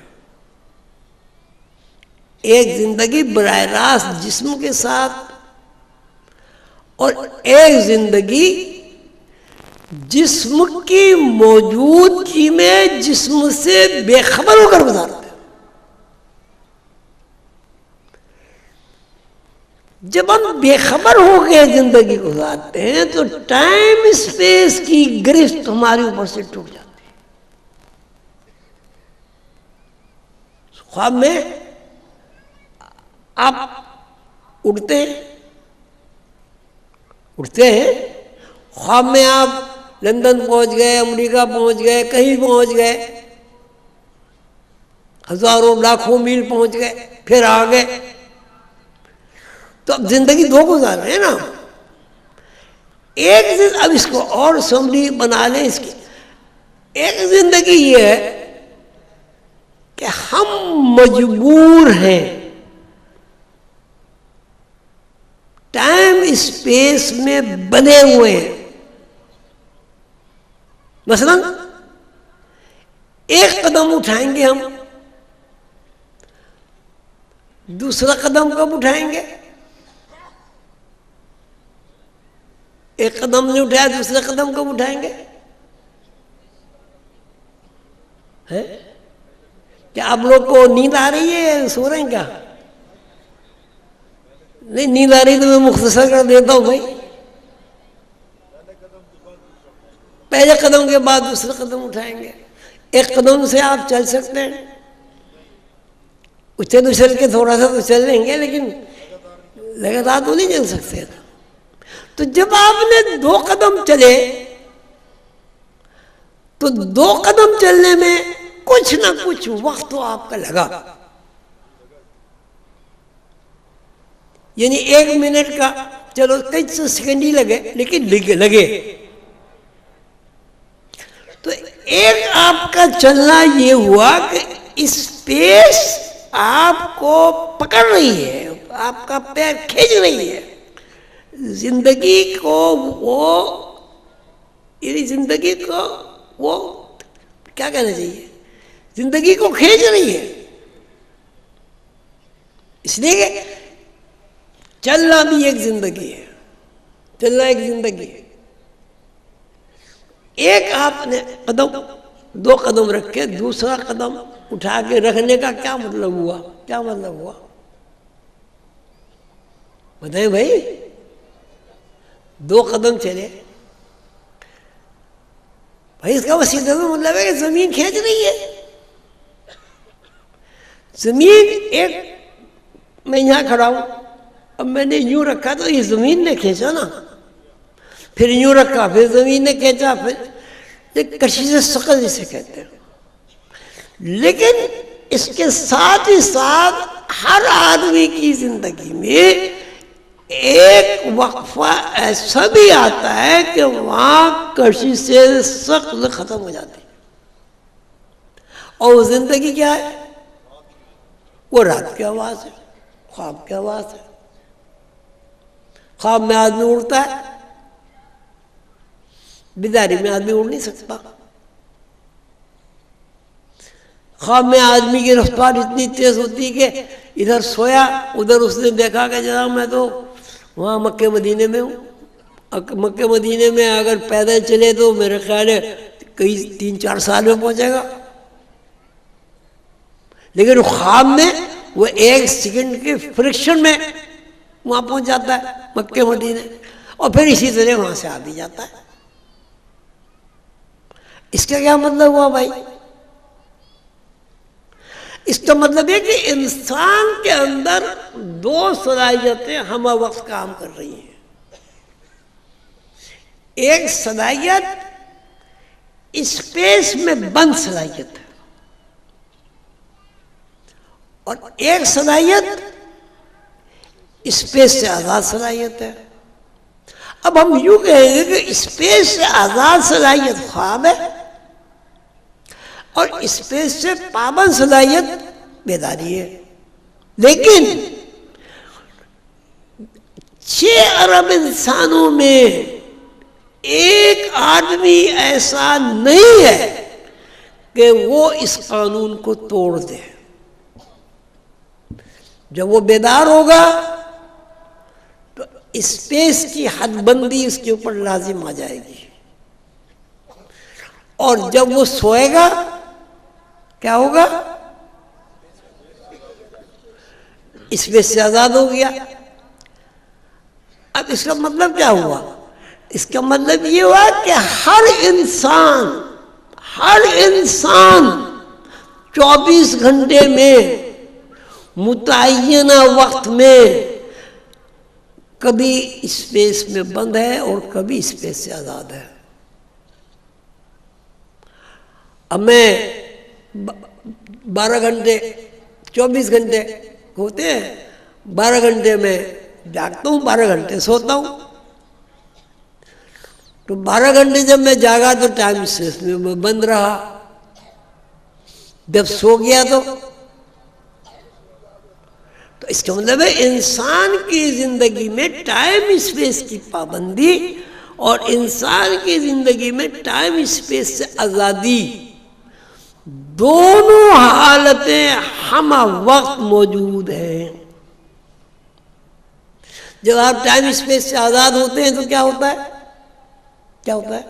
ایک زندگی براہ راست جسم کے ساتھ، اور ایک زندگی جسم کی موجودگی میں جسم سے بے خبر ہو کر گزارتے ہیں۔ جب ہم بے خبر ہو کے زندگی گزارتے ہیں تو ٹائم اسپیس کی گرفت ہمارے اوپر سے ٹوٹ جاتی ہے۔ خواب میں آپ اٹھتے ہیں، خواب میں آپ لندن پہنچ گئے، امریکہ پہنچ گئے، کہیں پہنچ گئے، ہزاروں لاکھوں میل پہنچ گئے، پھر آ گئے، تو اب زندگی دو گزار رہے ہیں نا۔ اب اس کو اور سمری بنا لیں اس کی، ایک زندگی یہ ہے کہ ہم مجبور ہیں ٹائم اسپیس میں بنے ہوئے ہیں۔ مثلا ایک قدم اٹھائیں گے ہم، دوسرا قدم کب اٹھائیں گے؟ ایک قدم نہیں اٹھایا دوسرا قدم کب اٹھائیں گے؟ کیا آپ لوگ کو نیند آ رہی ہے، سو رہے ہیں کیا؟ نہیں نیند آ رہی تو میں مختصر کر دیتا ہوں بھائی، پہلے قدم کے بعد دوسرا قدم اٹھائیں گے۔ ایک قدم سے آپ چل سکتے ہیں، اچھل کے تھوڑا سا تو چل لیں گے، لیکن لگاتار تو نہیں چل سکتے۔ تو جب آپ نے دو قدم چلے تو دو قدم چلنے میں کچھ نہ کچھ وقت تو آپ کا لگا، یعنی 1 منٹ کا، چلو کئی سیکنڈ ہی لگے لیکن لگے۔ تو ایک آپ کا چلنا یہ ہوا کہ اسپیس آپ کو پکڑ رہی ہے، آپ کا پیر کھینچ رہی ہے، زندگی کو وہ کیا کہنا چاہیے، زندگی کو کھینچ رہی ہے، اس لیے کہ چلنا بھی ایک زندگی ہے، چلنا ایک زندگی ہے۔ ایک آپ نے دو قدم رکھ کے دوسرا قدم اٹھا کے رکھنے کا کیا مطلب ہوا؟ بتائیں بھائی، 2 قدم چلے بھائی، اس کا وسیلہ تو مطلب ہے کہ زمین کھینچ رہی ہے، زمین میں یہاں کھڑا ہوں، اب میں نے یوں رکھا تو یہ زمین نے کھینچا نا، پھر یوں رکھا پھر زمین نے کھینچا، پھر کشش ثقل جسے کہتے ہیں۔ لیکن اس کے ساتھ ہی ساتھ ہر آدمی کی زندگی میں ایک وقفہ ایسا بھی آتا ہے کہ وہاں کشش ثقل ختم ہو جاتی ہے، اور وہ زندگی کیا ہے؟ وہ رات کی آواز ہے، خواب کی آواز ہے۔ خواب میں آدمی اڑتا ہے، بیداری میں آدمی اڑ نہیں سکتا۔ خواب میں آدمی کی رفتار اتنی تیز ہوتی ہے کہ ادھر سویا ادھر اس نے دیکھا کہ جناب میں تو وہاں مکہ مدینے میں ہوں، مکہ مدینے میں اگر پیدل چلے تو میرے خیال ہے کئی 3-4 سال میں پہنچے گا، لیکن خواب میں وہ 1 سیکنڈ کے فریکشن میں وہاں پہنچ جاتا ہے مکہ مدینے، اور پھر اسی طرح وہاں سے آ بھی جاتا ہے۔ اس کا کیا مطلب ہوا بھائی؟ اس کا مطلب ہے کہ انسان کے اندر 2 صلاحیتیں ہمہ وقت کام کر رہی ہیں۔ ایک صلاحیت اسپیس میں بند صلاحیت ہے، اور ایک صلاحیت اسپیس سے آزاد صلاحیت ہے. اب ہم یوں کہیں گے کہ اسپیس سے آزاد صلاحیت خواب ہے اور اسپیس سے پابند صلاحیت بیداری ہے. لیکن 6 ارب انسانوں میں ایک آدمی ایسا نہیں ہے کہ وہ اس قانون کو توڑ دے. جب وہ بیدار ہوگا تو اسپیس کی حد بندی اس کے اوپر لازم آ جائے گی، اور جب وہ سوئے گا کیا ہوگا؟ اسپیس سے آزاد ہو گیا. اب اس کا مطلب کیا ہوا؟ اس کا مطلب یہ ہوا کہ ہر انسان 24 گھنٹے میں متعینہ وقت میں کبھی اسپیس میں بند ہے اور کبھی اسپیس سے آزاد ہے. اب میں 12 گھنٹے 24 گھنٹے ہوتے ہیں، 12 گھنٹے میں جاگتا ہوں، 12 گھنٹے سوتا ہوں. تو 12 گھنٹے جب میں جاگا تو ٹائم اسپیس میں بند رہا. جب سو گیا تو اس کا مطلب ہے انسان کی زندگی میں ٹائم اسپیس کی پابندی اور انسان کی زندگی میں ٹائم اسپیس سے آزادی، دونوں حالتیں ہم وقت موجود ہیں. جب آپ ٹائم اسپیس سے آزاد ہوتے ہیں تو کیا ہوتا ہے؟ کیا ہوتا ہے؟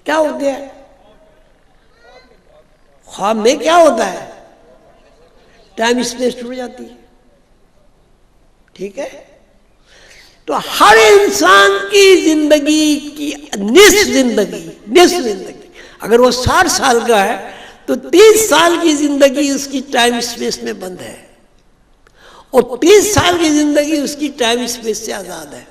کیا ہوتا ہے؟ خواب میں کیا ہوتا ہے؟ ٹائم اسپیس ٹوٹ جاتی ہے. ٹھیک ہے؟ تو ہر انسان کی زندگی کی نصف زندگی اگر وہ 60 سال کا ہے تو 30 سال کی زندگی اس کی ٹائم اسپیس میں بند ہے اور 30 سال کی زندگی اس کی ٹائم اسپیس سے آزاد ہے.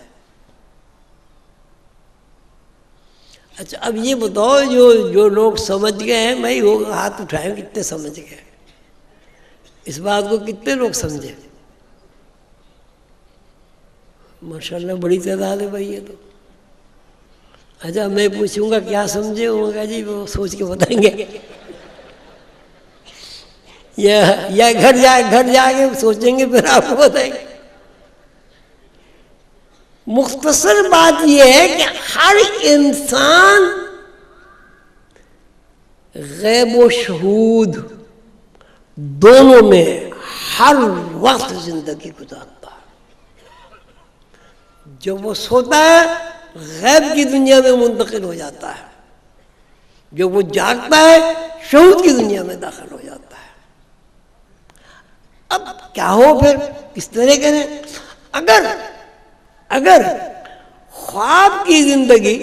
اچھا اب یہ بتاؤ جو لوگ سمجھ گئے ہیں، بھائی وہ ہاتھ اٹھائیں کتنے سمجھ گئے؟ اس بات کو کتنے لوگ سمجھے؟ ماشاءاللہ بڑی تعداد ہے بھائی یہ تو. اچھا میں پوچھوں گا کیا سمجھے؟ ہوں گا جی وہ سوچ کے بتائیں گے یا گھر جا کے سوچیں گے پھر آپ کو بتائیں گے. مختصر بات یہ ہے کہ ہر انسان غیب و شہود دونوں میں ہر وقت زندگی گزارتا ہے. جب وہ سوتا ہے غیب کی دنیا میں منتقل ہو جاتا ہے، جب وہ جاگتا ہے شہود کی دنیا میں داخل ہو جاتا ہے. اب کیا ہو پھر کس طرح کریں؟ اگر خواب کی زندگی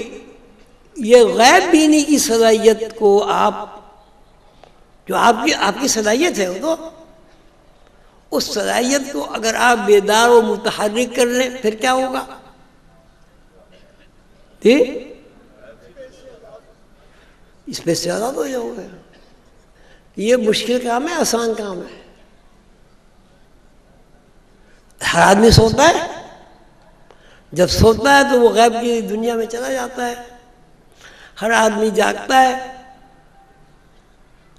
یہ غیب بینی کی صلاحیت کو جو آپ کی صلاحیت ہے وہ تو اس صلاحیت کو اگر آپ بیدار و متحرک کر لیں پھر کیا ہوگا؟ اس پہ سے آزاد ہو جاؤ گے. یہ مشکل کام ہے آسان کام ہے؟ ہر آدمی سوتا ہے، جب سوتا ہے تو وہ غیب کی دنیا میں چلا جاتا ہے. ہر آدمی جاگتا ہے،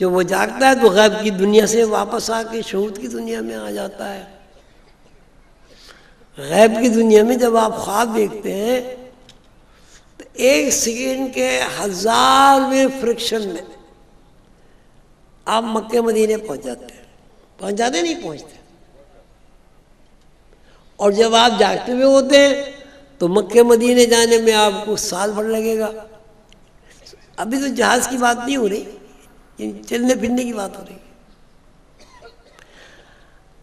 جب وہ جاگتا ہے تو غیب کی دنیا سے واپس آ کے شہود کی دنیا میں آ جاتا ہے. غیب کی دنیا میں جب آپ خواب دیکھتے ہیں تو 1 سیکنڈ کے 1000ویں فریکشن میں آپ مکہ مدینے پہنچ جاتے نہیں پہنچتے. اور جب آپ جاگتے ہوئے ہوتے ہیں تو مکہ مدینے جانے میں آپ کو سال بھر لگے گا. ابھی تو جہاز کی بات نہیں ہو رہی، چلنے پھرنے کی بات ہو رہی.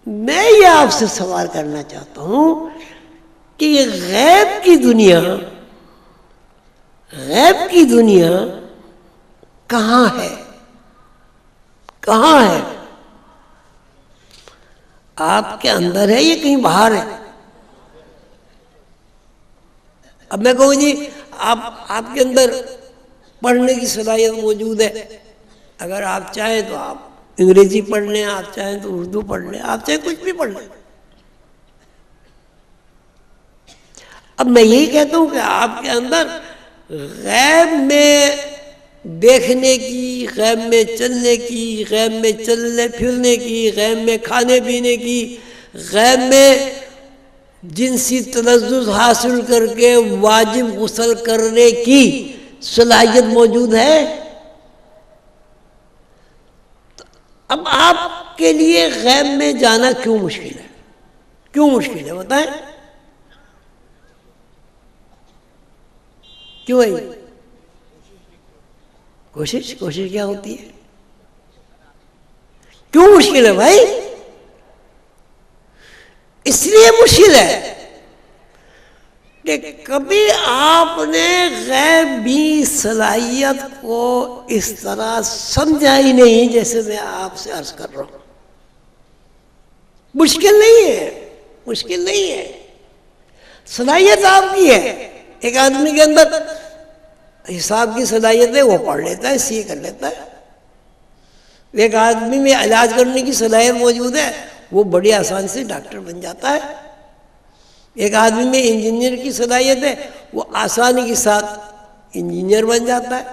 میں یہ آپ سے سوال کرنا چاہتا ہوں کہ یہ غیب کی دنیا کہاں ہے؟ آپ کے اندر ہے یا کہیں باہر ہے؟ اب میں کہوں جی آپ کے اندر پڑھنے کی صلاحیت موجود ہے، اگر آپ چاہیں تو آپ انگریزی پڑھ لیں، آپ چاہیں تو اردو پڑھ لیں، آپ چاہیں کچھ بھی پڑھ لیں۔ اب میں یہی کہتا ہوں کہ آپ کے اندر غیب میں دیکھنے کی، غیب میں چلنے کی، غیب میں چلنے پھرنے کی، غیب میں کھانے پینے کی، غیب میں جنسی تلذذ حاصل کر کے واجب غسل کرنے کی صلاحیت موجود ہے۔ اب آپ کے لیے غیب میں جانا کیوں مشکل ہے؟ کیوں مشکل ہے بتائیں؟ کیوں ہے؟ کوشش کیا ہوتی ہے؟ کیوں مشکل ہے بھائی؟ اس لیے مشکل ہے کہ کبھی آپ نے غیبی صلاحیت کو اس طرح سمجھا ہی نہیں جیسے میں آپ سے عرض کر رہا ہوں۔ مشکل نہیں ہے، صلاحیت آپ کی ہے۔ ایک آدمی کے اندر حساب کی صلاحیت ہے، وہ پڑھ لیتا ہے، سی کر لیتا ہے۔ ایک آدمی میں علاج کرنے کی صلاحیت موجود ہے، وہ بڑی آسانی سے ڈاکٹر بن جاتا ہے۔ ایک آدمی میں انجینئر کی صلاحیت ہے، وہ آسانی کے ساتھ انجینئر بن جاتا ہے۔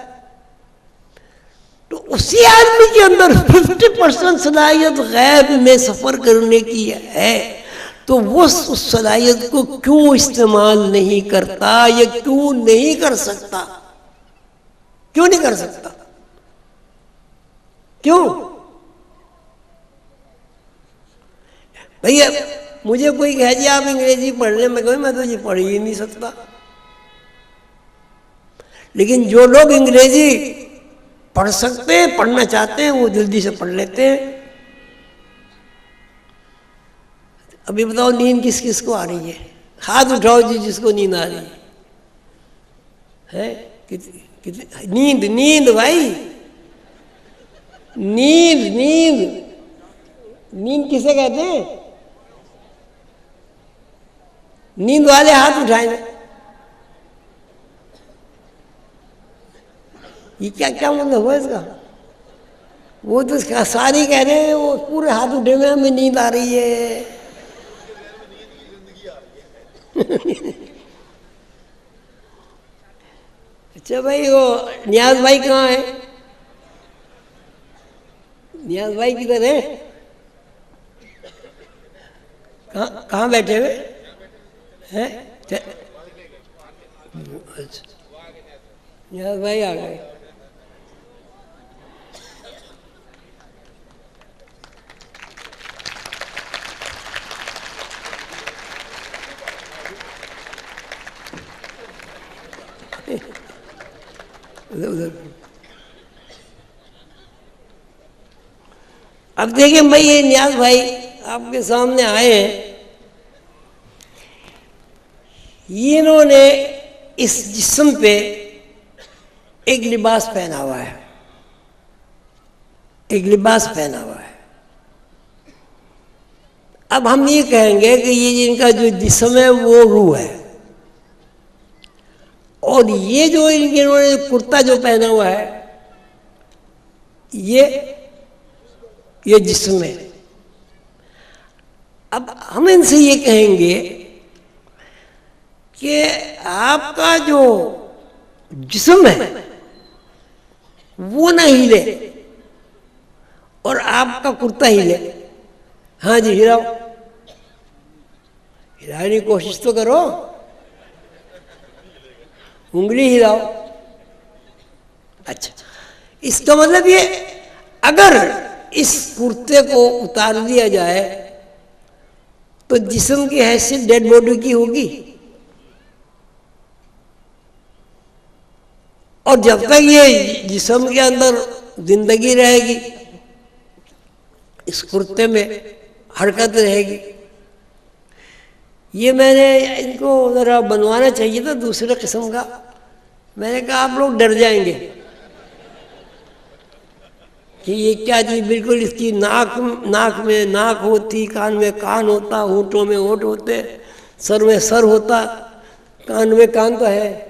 تو اسی آدمی کے اندر 50% صلاحیت غیب میں سفر کرنے کی ہے، تو وہ اس صلاحیت کو کیوں استعمال نہیں کرتا یا کیوں نہیں کر سکتا؟ کیوں نہیں کر سکتا؟ کیوں؟ بھیا مجھے کوئی کہہ دیا آپ انگریزی پڑھ لیں، میں کہوں میں تو یہ پڑھ ہی نہیں سکتا۔ لیکن جو لوگ انگریزی پڑھ سکتے ہیں، پڑھنا چاہتے ہیں، وہ جلدی سے پڑھ لیتے ہیں۔ ابھی بتاؤ نیند کس کس کو آ رہی ہے؟ ہاتھ اٹھاؤ جی جس کو نیند آ رہی ہے۔ نیند بھائی، نیند کسے کہتے ہیں؟ نیند والے ہاتھ اٹھائیں۔ یہ کیا مطلب ہوا اس کا؟ وہ تو ساری کہہ رہے ہیں، وہ پورے ہاتھ اٹھے ہوئے ہمیں نیند آ رہی ہے۔ اچھا بھائی، وہ نیاز بھائی کہاں ہے؟ نیاز بھائی کدھر ہے؟ کہاں بیٹھے ہوئے ہیں؟ نیاز بھائی آ گئے۔ ادھر اب دیکھیں بھائی، یہ نیاز بھائی آپ کے سامنے آئے ہیں، انہوں نے اس جسم پہ ایک لباس پہنا ہوا ہے، اب ہم یہ کہیں گے کہ یہ ان کا جو جسم ہے وہ روح ہے، اور یہ جو انہوں نے کرتا جو پہنا ہوا ہے یہ جسم ہے۔ اب ہم ان سے یہ کہیں گے کہ آپ کا جو جسم ہے وہ نہ ہلے اور آپ کا کرتا ہلے۔ ہاں جی، ہلاؤ، ہلانے کی کوشش تو کرو، انگلی ہلاؤ۔ اچھا، اس کا مطلب یہ اگر اس کرتے کو اتار دیا جائے تو جسم کی حیثیت ڈیڈ باڈی کی ہوگی، اور جب تک یہ جسم کے اندر زندگی رہے گی، اس کرتے میں حرکت رہے گی۔ یہ میں نے ان کو ذرا بنوانا چاہیے تھا دوسرے قسم کا، میں نے کہا آپ لوگ ڈر جائیں گے کہ یہ کیا چیز، بالکل اس کی ناک میں ناک ہوتی، کان میں کان ہوتا، ہونٹوں میں ہونٹ ہوتے، سر میں سر ہوتا، کان میں کان تو ہے،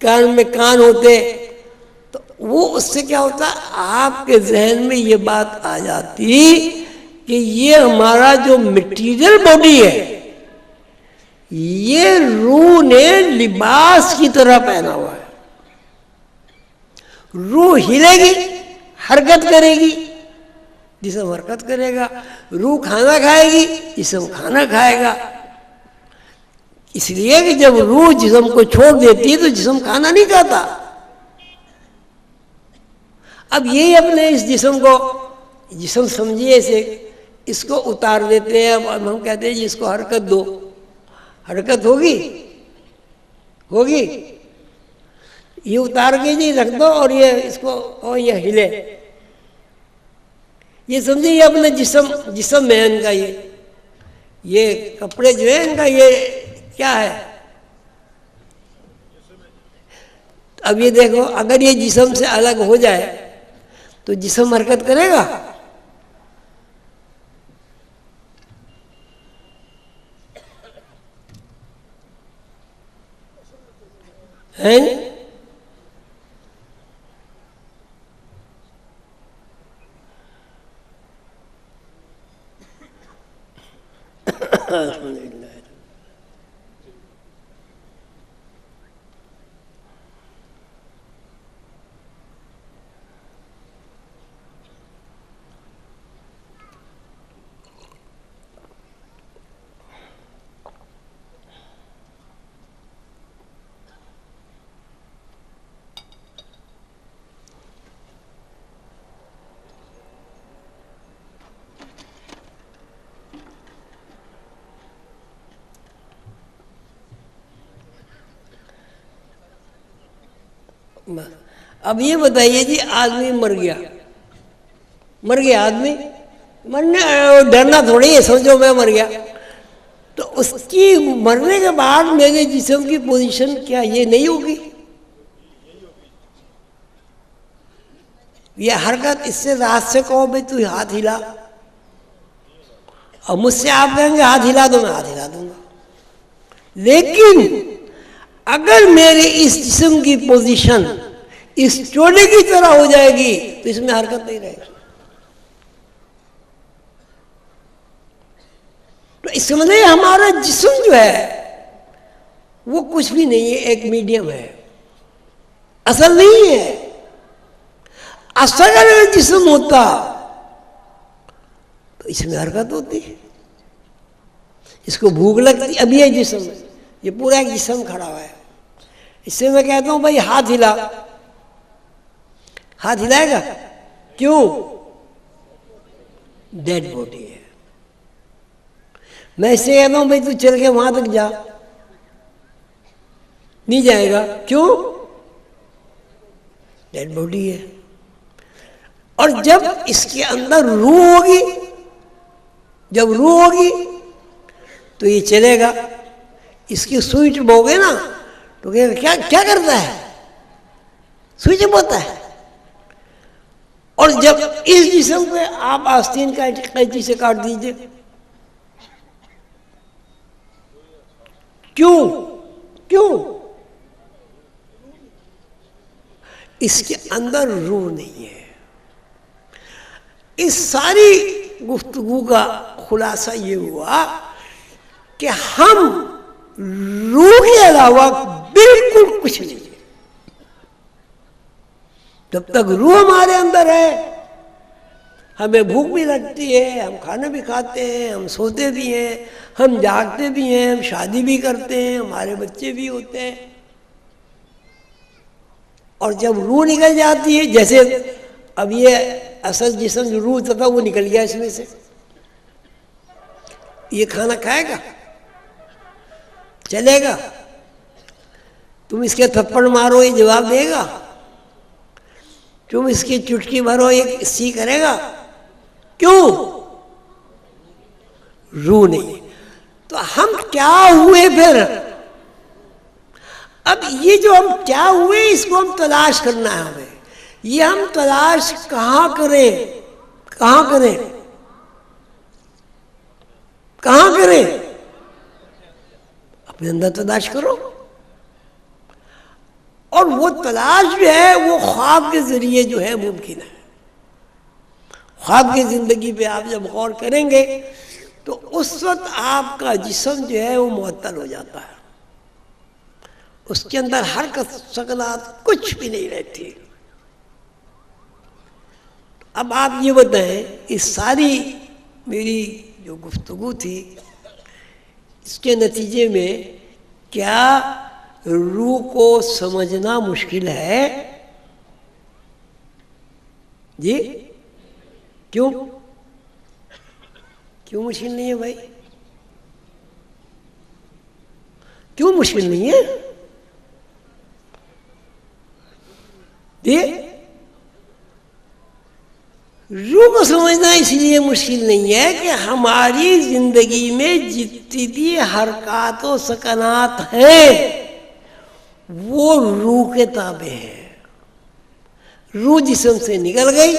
کان میں کان ہوتے، تو وہ اس سے کیا ہوتا ہے، آپ کے ذہن میں یہ بات آ جاتی کہ یہ ہمارا جو مٹیریل باڈی ہے یہ روح نے لباس کی طرح پہنا ہوا ہے. روح ہلے گی، حرکت کرے گی، جسم حرکت کرے گا. روح کھانا کھائے گی، جسم کھانا کھائے گا. اس لیے کہ جب روح جسم کو چھوڑ دیتی ہے تو جسم کھانا نہیں کھاتا. اب یہی اپنے اس جسم کو، جسم سمجھیے اسے، اس کو اتار دیتے ہیں. اب ہم کہتے ہیں جی اس کو حرکت دو، حرکت ہوگی؟ ہوگی؟ یہ اتار کے جی رکھ دو اور یہ اس کو اور یہ ہلے. یہ سمجھیے یہ اپنے جسم ہے ان کا. یہ کپڑے جو ہیں ان کا یہ کیا ہے؟ اب یہ دیکھو اگر یہ جسم سے الگ ہو جائے تو جسم حرکت کرے گا؟ ہیں؟ الحمدللہ. اب یہ بتائیے جی آدمی مر گیا آدمی، مرنے ڈرنا تھوڑی ہے، سمجھو میں مر گیا تو اس کی مرنے کے بعد میرے جسم کی پوزیشن کیا یہ نہیں ہوگی؟ یہ حرکت اس سے رات سے کہو بھائی تو ہاتھ ہلا، اور مجھ سے آپ کہیں گے ہاتھ ہلا دو، میں ہاتھ ہلا دوں گا. لیکن اگر میرے اس جسم کی پوزیشن اس چولہے کی طرح ہو جائے گی تو اس میں حرکت نہیں رہے گی. تو اس میں ہمارا جسم جو ہے وہ کچھ بھی نہیں ہے، ایک میڈیم ہے، اصل نہیں ہے. اصل اگر جسم ہوتا تو اس میں حرکت ہوتی ہے، اس کو بھوک لگتی. اب یہ جسم ہے، یہ پورا ایک جسم کھڑا ہوا ہے. اس سے میں کہتا ہوں بھائی ہاتھ ہلا، ہاتھ ہلائے گا؟ کیوں؟ ڈیڈ باڈی ہے. میں اس سے کہتا ہوں بھائی تو چل کے وہاں تک جا، نہیں جائے گا. کیوں؟ ڈیڈ باڈی ہے. اور جب اس کے اندر روح ہوگی، جب روح ہوگی تو یہ چلے گا. اس کی سوئی چبوگے نا تو کیا کرتا ہے؟ سوئی چبوتا ہے. اور جب اس جسم پہ آپ آستین کا قینچی سے کاٹ دیجئے، کیوں؟ اس کے اندر روح نہیں ہے. اس ساری گفتگو کا خلاصہ یہ ہوا کہ ہم روح کے علاوہ بالکل کچھ نہیں. جب تک روح ہمارے اندر ہے ہمیں بھوک بھی لگتی ہے، ہم کھانا بھی کھاتے ہیں، ہم سوتے بھی ہیں، ہم جاگتے بھی ہیں، ہم شادی بھی کرتے ہیں، ہمارے بچے بھی ہوتے ہیں. اور جب روح نکل جاتی ہے، جیسے اب یہ اصل جسم جو روح تھا وہ نکل گیا اس میں سے، یہ کھانا کھائے گا؟ چلے گا؟ تم اس کے تھپڑ مارو یہ جواب دے گا؟ تم اس کی چٹکی بھرو یہ سی کرے گا؟ کیوں؟ روح نہیں. تو ہم کیا ہوئے پھر؟ اب یہ جو ہم کیا ہوئے اس کو ہم تلاش کرنا ہے. ہمیں یہ ہم تلاش کہاں کریں؟ اپنے اندر تلاش کرو. اور وہ تلاش جو ہے وہ خواب کے ذریعے جو ہے ممکن ہے. خواب کی زندگی پہ آپ جب غور کریں گے تو اس وقت آپ کا جسم جو ہے وہ معطل ہو جاتا ہے، اس کے اندر حرکت سکنات کچھ بھی نہیں رہتی. اب آپ یہ بتائیں اس ساری میری جو گفتگو تھی اس کے نتیجے میں کیا روح کو سمجھنا مشکل ہے؟ جی کیوں مشکل نہیں ہے بھائی؟ کیوں مشکل نہیں ہے؟ جی روح کو سمجھنا اس لیے مشکل نہیں ہے کہ ہماری زندگی میں جتنی بھی حرکات و سکنات ہیں وہ روح کے تابع ہیں. روح جسم سے نکل گئی،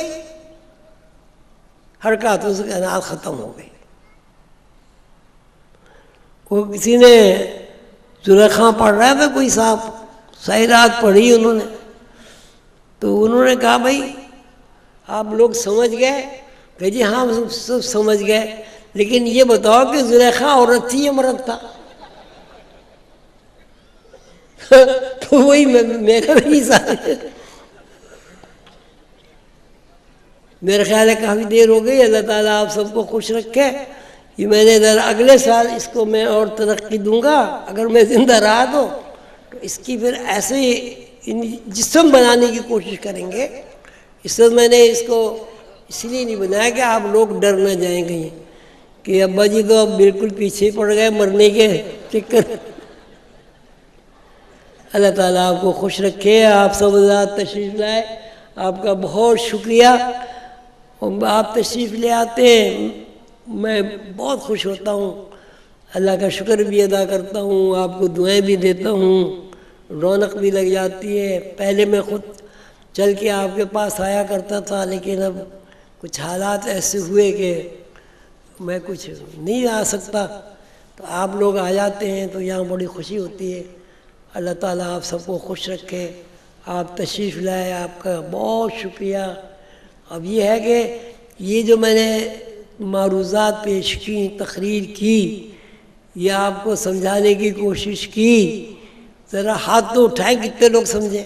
حرکات و سکنات ختم ہو گئی. وہ کسی نے زلیخا پڑھ رہا تھا، کوئی صاحب ساری رات پڑھی انہوں نے، تو انہوں نے کہا بھائی آپ لوگ سمجھ گئے؟ کہ جی ہاں سب سمجھ گئے، لیکن یہ بتاؤ کہ زلیخا عورت تھی یا مرد تھا؟ تو وہی میرا بھی ساتھ، میرا خیال ہے کافی دیر ہو گئی. اللہ تعالیٰ آپ سب کو خوش رکھے. یہ میں نے اگلے سال اس کو میں اور ترقی دوں گا اگر میں زندہ رہا تو اس کی پھر ایسے ہی جسم بنانے کی کوشش کریں گے. اس وقت میں نے اس کو اس لیے نہیں بنایا کہ آپ لوگ ڈر نہ جائیں کہیں کہ ابا جی تو اب بالکل پیچھے پڑ گئے مرنے کے چکر. اللہ تعالیٰ آپ کو خوش رکھے. آپ سب حضرات تشریف لائے، آپ کا بہت شکریہ. آپ تشریف لے آتے ہیں میں بہت خوش ہوتا ہوں، اللہ کا شکر بھی ادا کرتا ہوں، آپ کو دعائیں بھی دیتا ہوں، رونق بھی لگ جاتی ہے. پہلے میں خود چل کے آپ کے پاس آیا کرتا تھا، لیکن اب کچھ حالات ایسے ہوئے کہ میں کچھ نہیں آ سکتا، تو آپ لوگ آ جاتے ہیں تو یہاں بڑی خوشی ہوتی ہے. اللہ تعالیٰ آپ سب کو خوش رکھے. آپ تشریف لائے، آپ کا بہت شکریہ. اب یہ ہے کہ یہ جو میں نے معروضات پیش کی، تقریر کی، یہ آپ کو سمجھانے کی کوشش کی، ذرا ہاتھ تو اٹھائیں کتنے لوگ سمجھے؟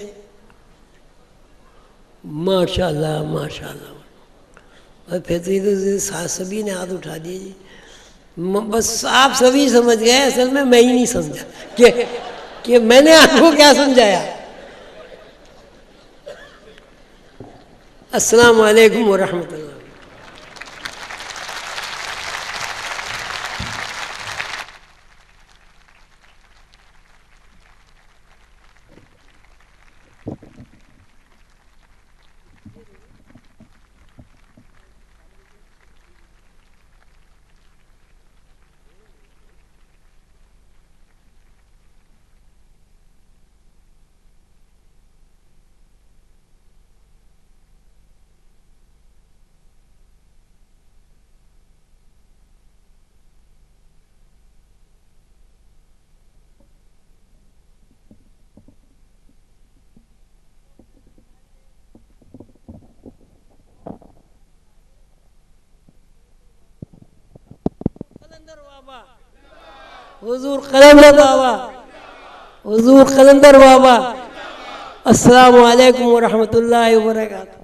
ماشاء اللہ ماشاء اللہ. پھر تو یہ تو سبھی نے ہاتھ اٹھا دیے جی. بس آپ سبھی سمجھ گئے، اصل میں ہی نہیں سمجھا کہ میں نے آپ کو کیا سمجھایا. السلام علیکم ورحمۃ اللہ. حضور قلندر بابا، حضور قلندر بابا. السلام علیکم ورحمۃ اللہ وبرکاتہ.